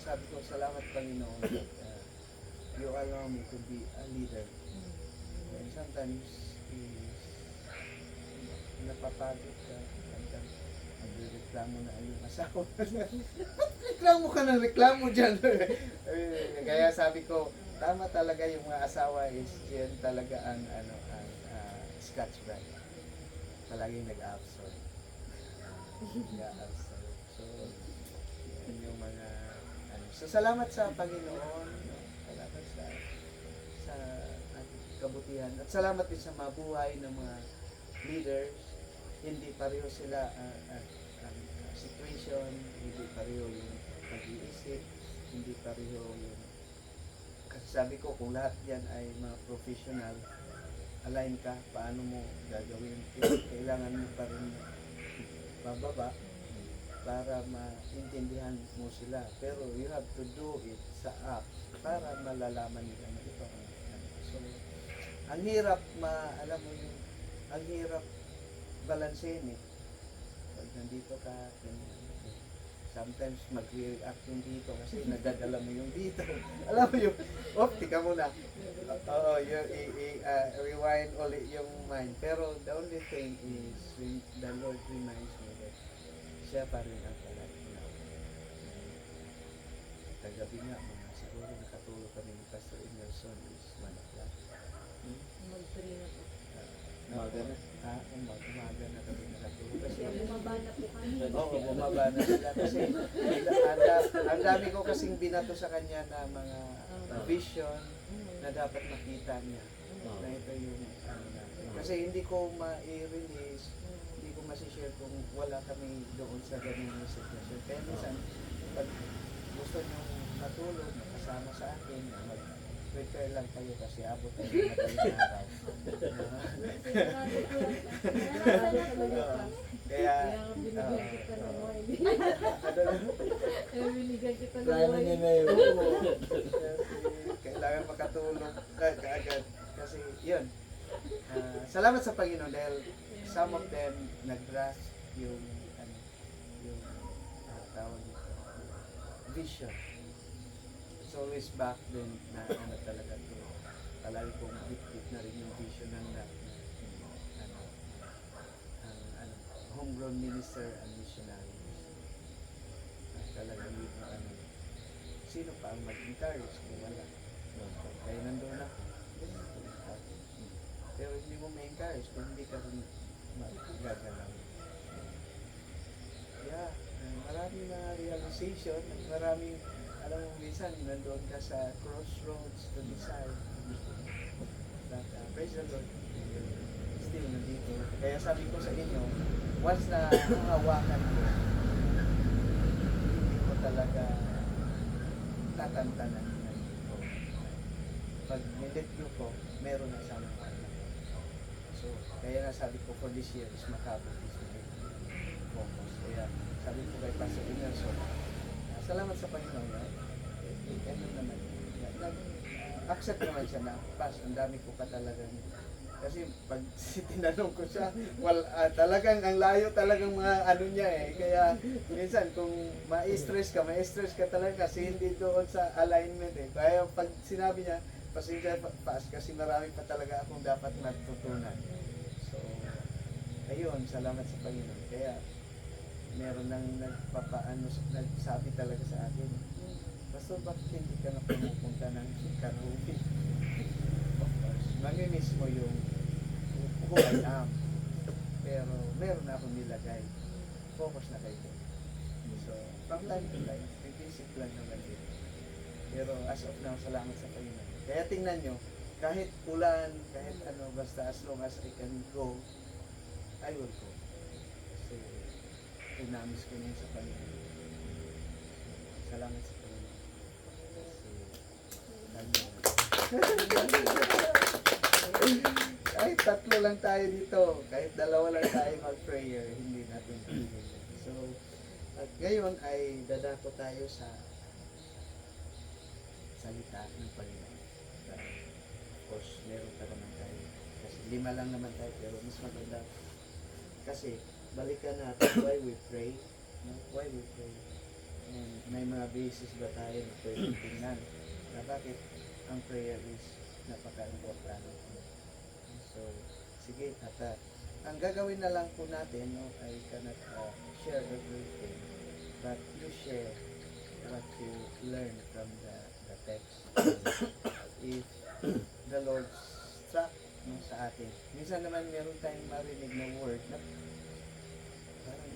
sabi ko, salamat Panginoon that you allow me to be a leader. And sometimes, napapagod ka. Nagreklamo na yung asawa. Reklamo ka ng reklamo dyan. Kaya sabi ko, tama talaga yung mga asawa is yan talaga ang Scotch bride. Palaging nag-absorb. So, yan yung mga So salamat sa Panginoon, no? Salamat sa ating kabutihan at salamat din sa mabuhay ng mga leaders. Hindi pareho sila ang situation, hindi pareho yung pag-iisip, hindi pareho yung kasi sabi ko kung lahat yan ay mga professional, align ka, paano mo gagawin, kailangan mo pa rin bababa para maintindihan mo sila. Pero you have to do it sa app para malalaman nila na ito ang ano. So, ang hirap alam mo yung, ang hirap balansehin eh. Pag nandito ka, sometimes mag-react yung dito kasi nagdadala mo yung dito. Alam mo yung, tika muna. Oo, rewind ulit yung mind. Pero the only thing is, when the Lord reminds me that siya pa rin ang palagi na. Kagabi nga, siguro nakatulog kami ni Pastor Emerson is 1 o'clock. Mag-3 na po. Umaga na. Umaga na kami nakatulog. Kasi, Kaya bumaba na po kami. oo, bumaba na sila. Kasi, ang dami ko kasing binato sa kanya na mga vision na dapat makita niya. Na ito yung ano natin. Kasi hindi ko ma-release, hindi ko masishare kung wala kami doon sa ganung sitwasyon. Kaya minsan, pag gusto nyo matulog, makasama sa akin, mag-prepare lang kayo kasi abot tayo na tayo araw. Kaya, Kaya binigyan kita ng wine. Kaya binigyan kita ng Kaya na wine. niya na yun. kailangan makatulog kaagad. Kasi, yun. Salamat sa Panginoon dahil some of them nag-grasp yung tawag nito, vision. It's always back then na ano talaga to. Palagi kong bit na rin yung vision ng homegrown minister and missionary. Talaga yun ang sino pa ang mag-encourage kung wala. Kaya nandun ako. Pero hindi mo ma-encourage kung hindi ka rin magagalaw. Yeah, maraming mga realization, maraming, alam mo minsan, nandoon ka sa crossroads to decide. But praise the Lord, still nandito. Kaya sabi ko sa inyo, once na hawakan ko, hindi ko talaga tatantanan nandito. Pag nilit ko, meron na sa mga anak. So, kaya nga sabi ko for this year is makabot is my focus. Kaya sabi ko kay Pastor Emerson, salamat sa Panginoon. Ano naman, accept naman siya na, Pas, ang dami ko pa talagang kasi pag tinanong ko siya, talagang ang layo talagang mga ano niya eh. Kaya minsan kung ma-stress ka talaga kasi hindi doon sa alignment eh. Kaya pag sinabi niya, pasensya Pas, kasi marami pa talaga akong dapat matutunan. So, ayun, salamat sa Panginoon. Kaya meron nang nagsabi talaga sa akin, Pastor, bakit hindi ka na pumupunta ng Karubi? Of course, mamimiss mo yung who I am. Pero meron na akong nilagay. Focus na kayo. So, from time to time, may visit lang naman din. Pero as of now, salamat sa Panginoon. Kaya tingnan nyo, kahit ulan, kahit ano, basta as long as I can go, I will go. Kasi, tinamis ko niya sa Panginoon. Salamat sa Panginoon. Kahit tatlo lang tayo dito, kahit dalawa lang tayo mag-prayer, hindi natin piliin. So, at ngayon ay dadako tayo sa salita ng Panginoon. Of course, meron pa naman tayo. Kasi 5 lang naman tayo, pero mas maganda. Kasi, balikan natin why we pray. No? Why we pray. And may mga basis ba tayo na pwede tingnan na bakit ang prayer is napaka-importante. So, sige, at ang gagawin na lang po natin, no, I cannot share everything, but you share what you learn from the text. If the Lord struck no, sa atin. Minsan naman meron tayong marinig na word na parang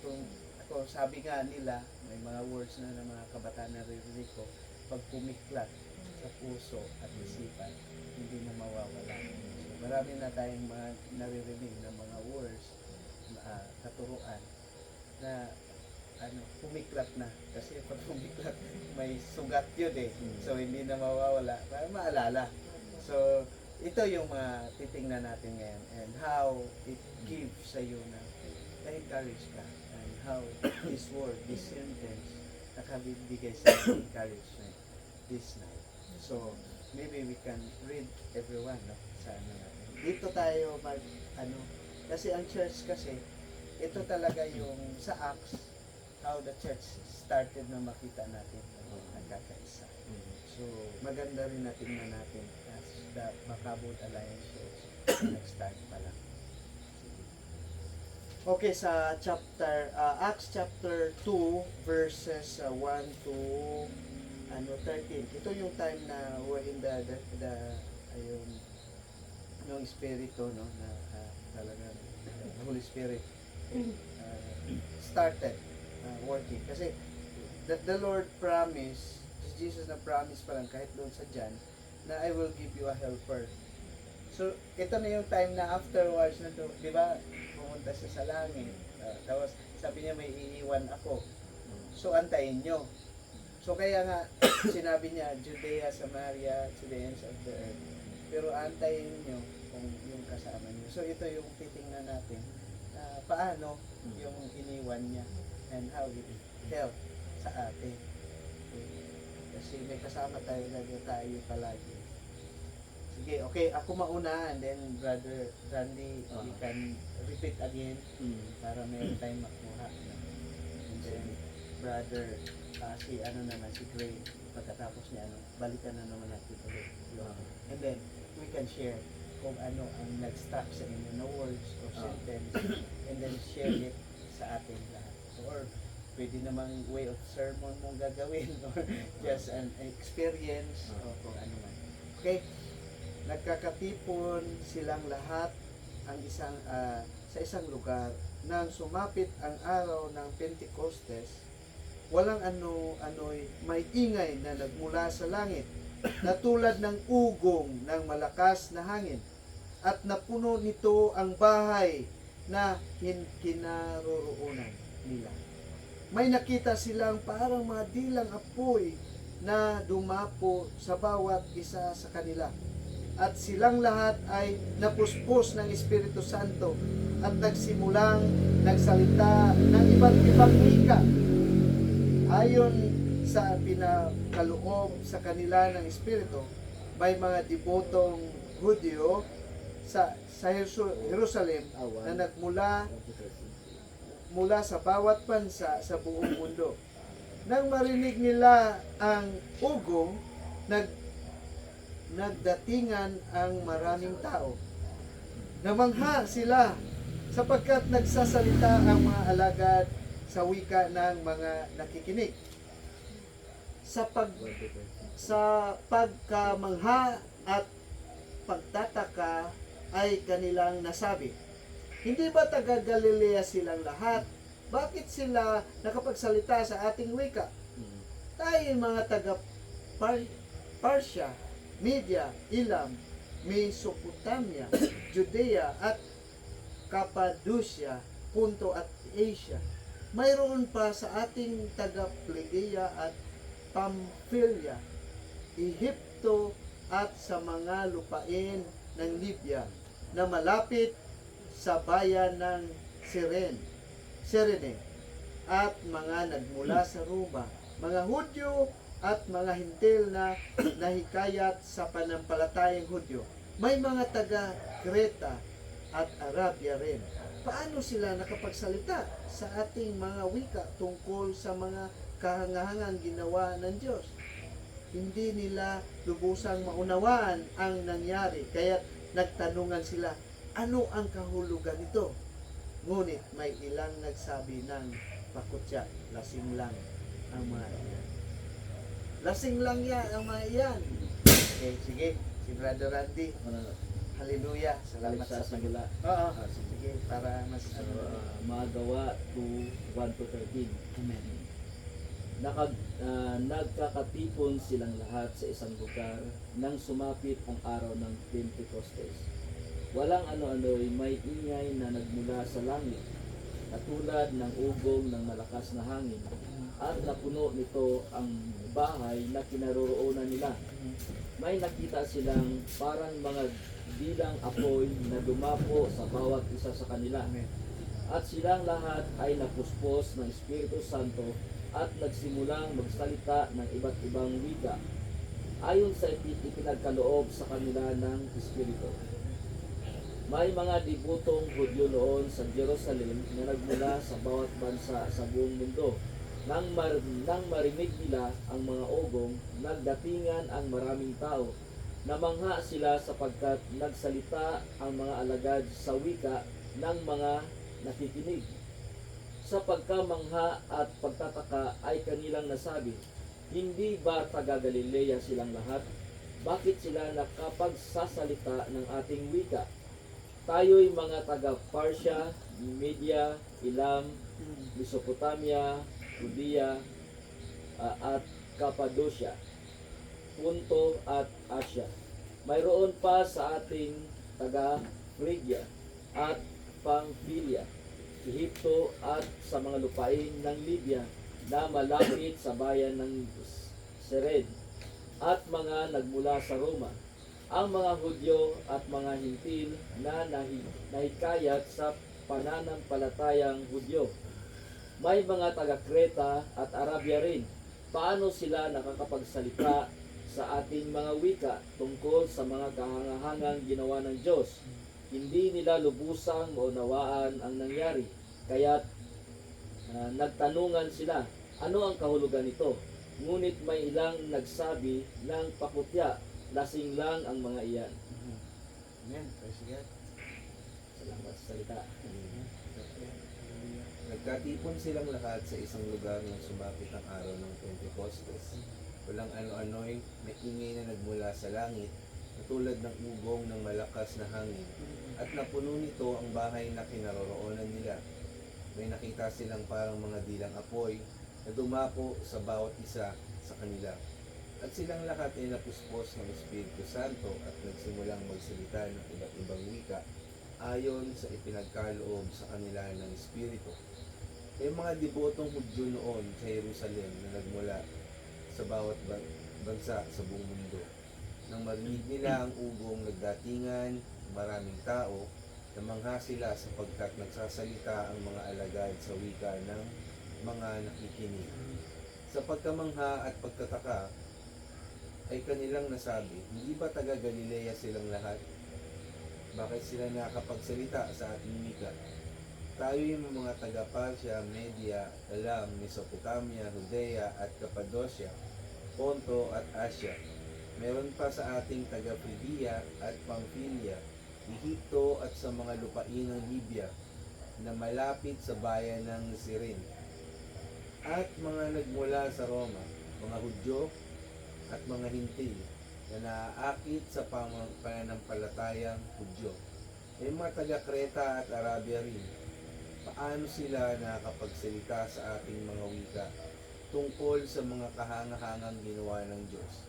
kung ako ko, sabi nga nila, may mga words na ng mga kabataan na naririnig ko, pag pumiklat sa puso at isipan, hindi na mawawala. So, marami na tayong mga naririnig ng mga words, katuruan, na pumiklat na. Kasi pag pumiklat, may sugat yun eh. So, hindi na mawawala. Para maalala. So, ito yung mga titingnan natin ngayon and how it gives sa iyo na na-encourage ka and how this word, this sentence nakabibigay sa iyo ng encouragement this night. So, maybe we can read everyone, no? Sa ano natin. Dito tayo kasi ang church kasi, ito talaga yung sa Acts, how the church started na makita natin nagkakaisa. So, maganda rin na tingnan natin as the Macabod Alliance Church nag-start pa lang. Okay, sa Acts chapter 2 verses 1 to 13. Ito yung time na we're in the yung Espiritu, no, na talagang the Holy Spirit started working. Kasi the Lord promised, Jesus na promise pa lang kahit doon sa John, na I will give you a helper. So, ito na yung time na afterwards na to, di ba, pumunta siya sa langit. Tapos, sabi niya, may iiwan ako. So, antayin nyo. So, kaya nga, sinabi niya, Judea, Samaria, to the ends of the earth. Pero antayin nyo kung yung kasama nyo. So, ito yung titingnan natin na paano yung iniwan niya and how it helped sa atin. Kasi may kasama tayo palagi. Sige, okay, ako mauna and then Brother Randy, you can repeat again para may time makuha. And then Brother, si Gray, pagkatapos niya, balikan na naman natin ulit. And then, we can share kung ano ang nag-stuck sa inyo na words or sentence and then share it sa atin lahat. Or pwede namang way of sermon mong gagawin or just an experience o kung ano man. Okay? Nagkakatipon silang lahat sa isang lugar nang sumapit ang araw ng Pentecostes. Walang ano'y may ingay na nagmula sa langit na tulad ng ugong ng malakas na hangin at napuno nito ang bahay na kinaroroonan nila. May nakita silang parang mga dilang apoy na dumapo sa bawat isa sa kanila. At silang lahat ay napuspos ng Espiritu Santo at nagsimulang nagsalita ng iba't ibang wika. Ayon sa pinakaloob sa kanila ng Espiritu, may mga debotong Hudyo sa Jerusalem na nagmula sa bawat bansa sa buong mundo. Nang marinig nila ang ugong, nagdatingan ang maraming tao. Namangha sila sapagkat nagsasalita ang mga alagad sa wika ng mga nakikinig. Sa pagkamangha at pagtataka ay kanilang nasabi, hindi ba taga Galilea silang lahat? Bakit sila nakapagsalita sa ating wika? Tayo mga taga Parsia, Media, Elam, Mesopotamia, Judea at Cappadocia, Punto at Asia. Mayroon pa sa ating taga Phlegia at Pamphylia, Ehipto at sa mga lupain ng Libya na malapit sa bayan ng Cyrene at mga nagmula sa Roma, mga Hudyo at mga Hintil na nahikayat sa panampalatayang Hudyo. May mga taga Creta at Arabia rin. Paano sila nakapagsalita sa ating mga wika tungkol sa mga kahangahangang ginawa ng Diyos? Hindi nila lubusang maunawaan ang nangyari, kaya nagtanungan sila, ano ang kahulugan nito? Ngunit may ilang nagsabi ng pakutya, lasing lang ang mga iyan. Lasing lang yan ang mga iyan. Okay, sige, si Brother Randy. Hallelujah. Salamat Balik sa sa simula. Oo. Ah, sige. Sige, para mas So, Magawa 2:1-13. Amen. Nagkakatipon silang lahat sa isang lugar nang sumapit ang araw ng Pentecostes. Walang ano-ano'y may ingay na nagmula sa langit, katulad ng ugong ng malakas na hangin, at napuno nito ang bahay na kinaroroonan nila. May nakita silang parang mga bilang apoy na dumapo sa bawat isa sa kanila. Amen. At silang lahat ay napuspos ng Espiritu Santo at nagsimulang magsalita ng iba't ibang wika ayon sa ipinagkaloob sa kanila ng Espiritu. May mga dibutong Hudyo noon sa Jerusalem na nagmula sa bawat bansa sa buong mundo. Nang marinig nila ang mga ugong, nagdatingan ang maraming tao. Namangha sila sapagkat nagsalita ang mga alagad sa wika ng mga nakikinig. Sa pagkamangha at pagtataka ay kanilang nasabi, hindi ba taga Galilea silang lahat? Bakit sila nakapagsasalita ng ating wika? Tayo'y mga taga Parsia, Media, Elam, Mesopotamia, Judea, at Cappadocia, Punto at Asia. Mayroon pa sa ating taga Phrygia at Pamphylia, Ehipto at sa mga lupain ng Libya na malapit sa bayan ng Sered, at mga nagmula sa Roma, ang mga Hudyo at mga Hintil na nahikayat sa pananampalatayang Hudyo. May mga taga Creta at Arabia rin. Paano sila nakakapagsalita sa ating mga wika tungkol sa mga kahangahangang ginawa ng Diyos? Hindi nila lubusang maunawaan ang nangyari. Kaya't nagtanungan sila, ano ang kahulugan nito? Ngunit may ilang nagsabi ng pakutya, lasing lang ang mga iyan. Amen. Praise God. Salamat sa salita. Nagkatipon silang lahat sa isang lugar nang sumapit ang araw ng Pentecostes. Walang ano-ano'y may ingay na nagmula sa langit, tulad ng ugong ng malakas na hangin, at napuno nito ang bahay na kinaroroonan nila. May nakita silang parang mga dilang apoy na dumapo sa bawat isa sa kanila. At silang lahat ay napuspos ng Espiritu Santo at nagsimulang magsalita ng iba't ibang wika ayon sa ipinagkaloob sa kanila ng Espiritu. May mga debotong Hudyo noon sa Jerusalem na nagmula sa bawat bansa sa buong mundo. Nang marinig nila ang ugong nagdatingan, maraming tao, namangha sila sapagkat nagsasalita ang mga alagad sa wika ng mga nakikinig. Sa pagkamangha at pagtataka, ay kanilang nasabi, hindi ba taga Galilea silang lahat? Bakit sila nakapagsalita sa ating wika? Tayo yung mga taga Parsia, Media, Elam, Mesopotamia, Judea at Cappadocia, Ponto at Asia. Meron pa sa ating taga Phrygia at Pamphylia, Ehipto at sa mga lupain ng Libya na malapit sa bayan ng Sirin. At mga nagmula sa Roma, mga Hudyo at mga Hintil na naaakit sa pananampalatayang Hudyo. May mga taga Creta at Arabia rin. Paano sila nakakapagsalita sa ating mga wika tungkol sa mga kahangahangang ginawa ng Diyos?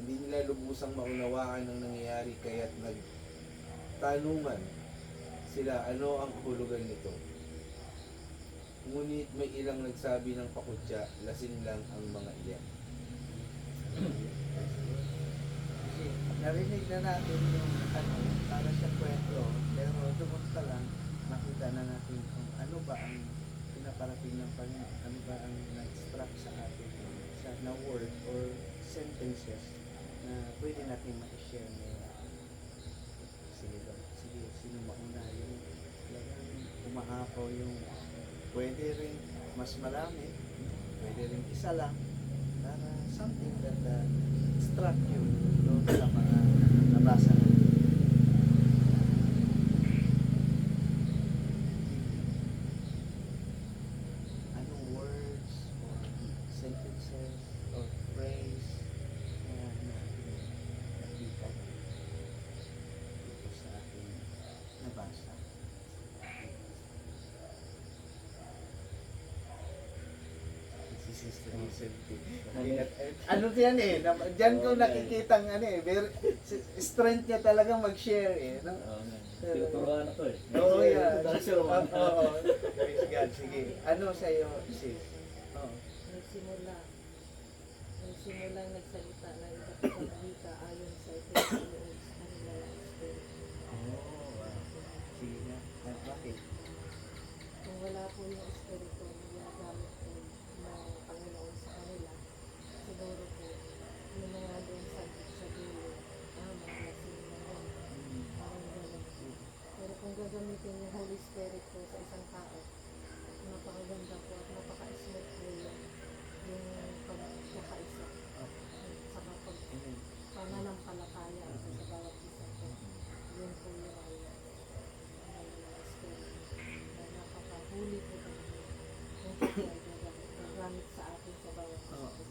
Hindi nila lubusang maunawaan ang nangyayari kaya't nagtanungan sila ano ang kahulugan nito. Ngunit may ilang nagsabi ng pakutya, lasing lang ang mga iyan. Narinig na natin yung para sa kwento, pero doon pa lang makita na natin kung ano ba ang pinaparating ng Panginoon, ano ba ang nag-struck sa atin na word or sentences na pwede natin ma-share ngayon. Sige daw, sige, sino mauna yung talagang umaapaw yung pwede rin mas marami, pwede rin isa lang, para something that struck you doon sa mga nabasa natin. Anong words or sentences or phrase na nakita dito sa Sister Hazelty. Ano yan eh, diyan ko nakikitang ano eh, very, strength niya talaga mag-share eh. No? Oo nga. Tinuturuan ako eh. Oo, yeah. Dahil siya Roman. Oo, praise God. Sige, ano sa'yo, sis? Oo. nagsimula nagsalita ng iba't ibang wika ayon sa ipinagkaloob sa kanila ng Espiritu. Oh, wow. Sige nga. Bakit? Kung wala po yung Espiritu na ginagamit po ng Panginoon sa kanila, siguro po, yung mga doon sa dulo, mga lasing na yun, parang gano'n. Pero kung gagamitin yung Holy Spirit po sa isang tao, napakaganda po at napaka-smooth po yung pagkakaisa sa kapag Amen. pananampalataya sa bawat isa po. Yun po yung Spirit na napakahuli po talaga kung siya ay gagamit sa atin sa bawat isa po sa atin.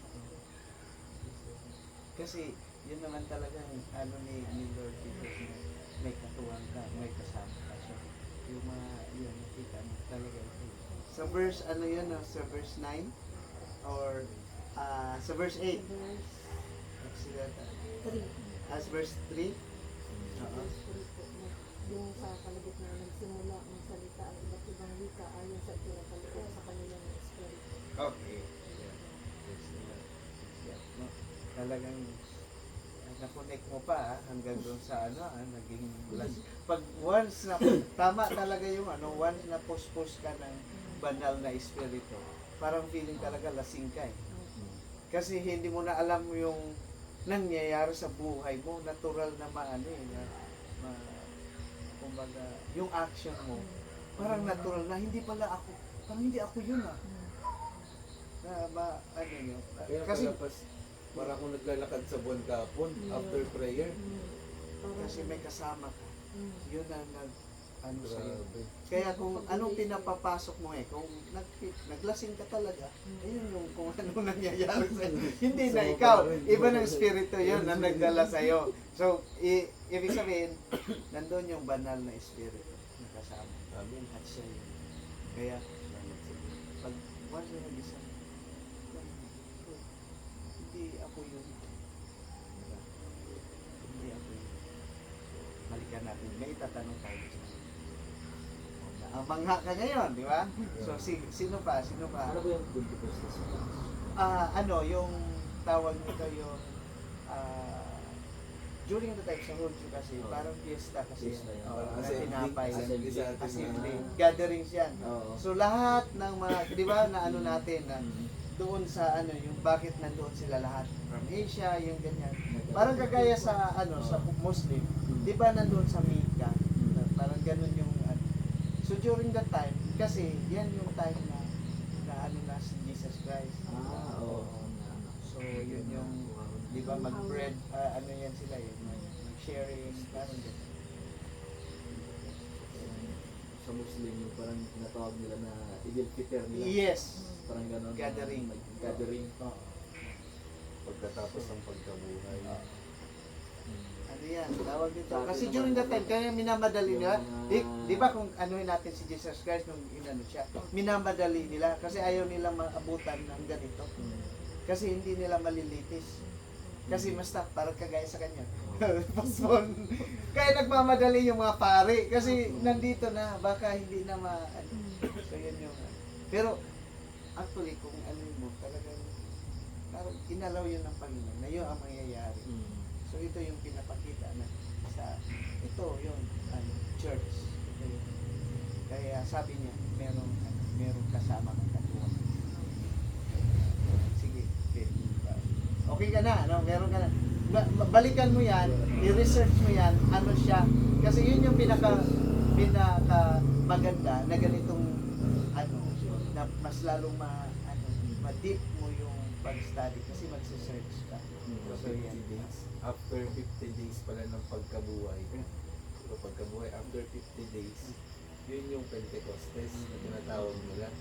Kasi yun naman talagang ano ni Lord Jesus na may katuwang ka, may kasama ka. So, yung mga, yun, nakita mo talaga ito. Sa verse, ano yun, no? Sa verse 9? Or, sa verse 8? Verse 3. As verse 3? Oo. Verse 3 po. Yung sa kalagitnaan nagsimula ang salita ang iba't ibang wika ayon sa pinagkaloob sa kanilang Espiritu. Okay. Yeah. Praise the Lord. Yeah. No? Talagang na-connect mo pa hanggang doon sa ano, naging last. Pag once na, tama talaga yung ano, once na push ka ng banal na espiritu, parang feeling talaga lasing ka eh. Kasi hindi mo na alam yung nangyayari sa buhay mo, natural na maano eh, kumbaga, yung action mo, parang natural na, hindi pala ako, parang hindi ako yun ah. Ano yun. Kaya Kasi, para akong naglalakad sa buwan kahapon after prayer. kasi may kasama ka. Yun ang ano sa'yo. Grabe. Kaya kung anong pinapapasok mo kung naglasing ka talaga, ayun yung kung ano nangyayari sa'yo. Hindi na ikaw, iba ng espiritu yun na nagdala sa'yo. So, ibig sabihin, nandun yung banal na espiritu na kasama. Amen. At siya yun. Kaya, pag once na nag-isa, hindi ako yun. Diba? Hindi ako yun. Balikan natin. May itatanong tayo sa mangha ka ngayon, di ba? So, sino pa? Sino pa? Ano ba yung Pentecostes? Ano, yung tawag nito yung during the time sa Hulyo kasi, Oh. parang fiesta kasi Fiesta yan. yan. Oo, na Assembly. tinapay. Assembly. Assembly. Gatherings yan. Oo. So, lahat ng mga, di ba, na ano natin, na doon sa ano, yung bakit nandoon sila lahat from Asia, yung ganyan. Parang kagaya sa ano, sa Muslim, di ba nandoon sa Mecca, parang ganun yung ano. So during that time, kasi yan yung time na ano na si Jesus Christ. Oo. So yun yung, di ba mag-bread, ano yan sila yun, mag-sharing, parang ganun. Sa Muslim, yung parang tinatawag nila na Idil Fitr nila. Yes. Parang gano'n. Gathering. Gathering. Oo. Pagkatapos ng pagkabuhay. Ano yan, tawag dito. Kasi during that time, kaya minamadali nila. Di ba kung anuhin natin si Jesus Christ nung inano siya, minamadali nila kasi ayaw nila maabutan ng ganito. Kasi hindi nila malilitis. Kasi basta parang kagaya sa kanya. Postpone. Kaya nagmamadali yung mga pare kasi nandito na, baka hindi na ano. So yun yung pero actually kung ano mo talagang parang inalaw yun ng Panginoon na yun ang mangyayari. So ito yung pinapakita na sa ito yung church. Ito yung, kaya sabi niya merong kasama ng katuwang. Sige, okay ka na, no? Meron ka na. Balikan mo yan, i-research mo yan, ano siya. Kasi yun yung pinaka maganda na ganitong ano, na mas lalong ma-deep mo yung pag-study kasi magse-search ka. So yan. 50 days. After 50 days pala ng pagkabuhay. So pagkabuhay, after 50 days, yun yung Pentecostes na tinatawag nila.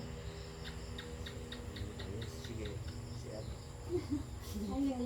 Sige. Si ano. Ayun.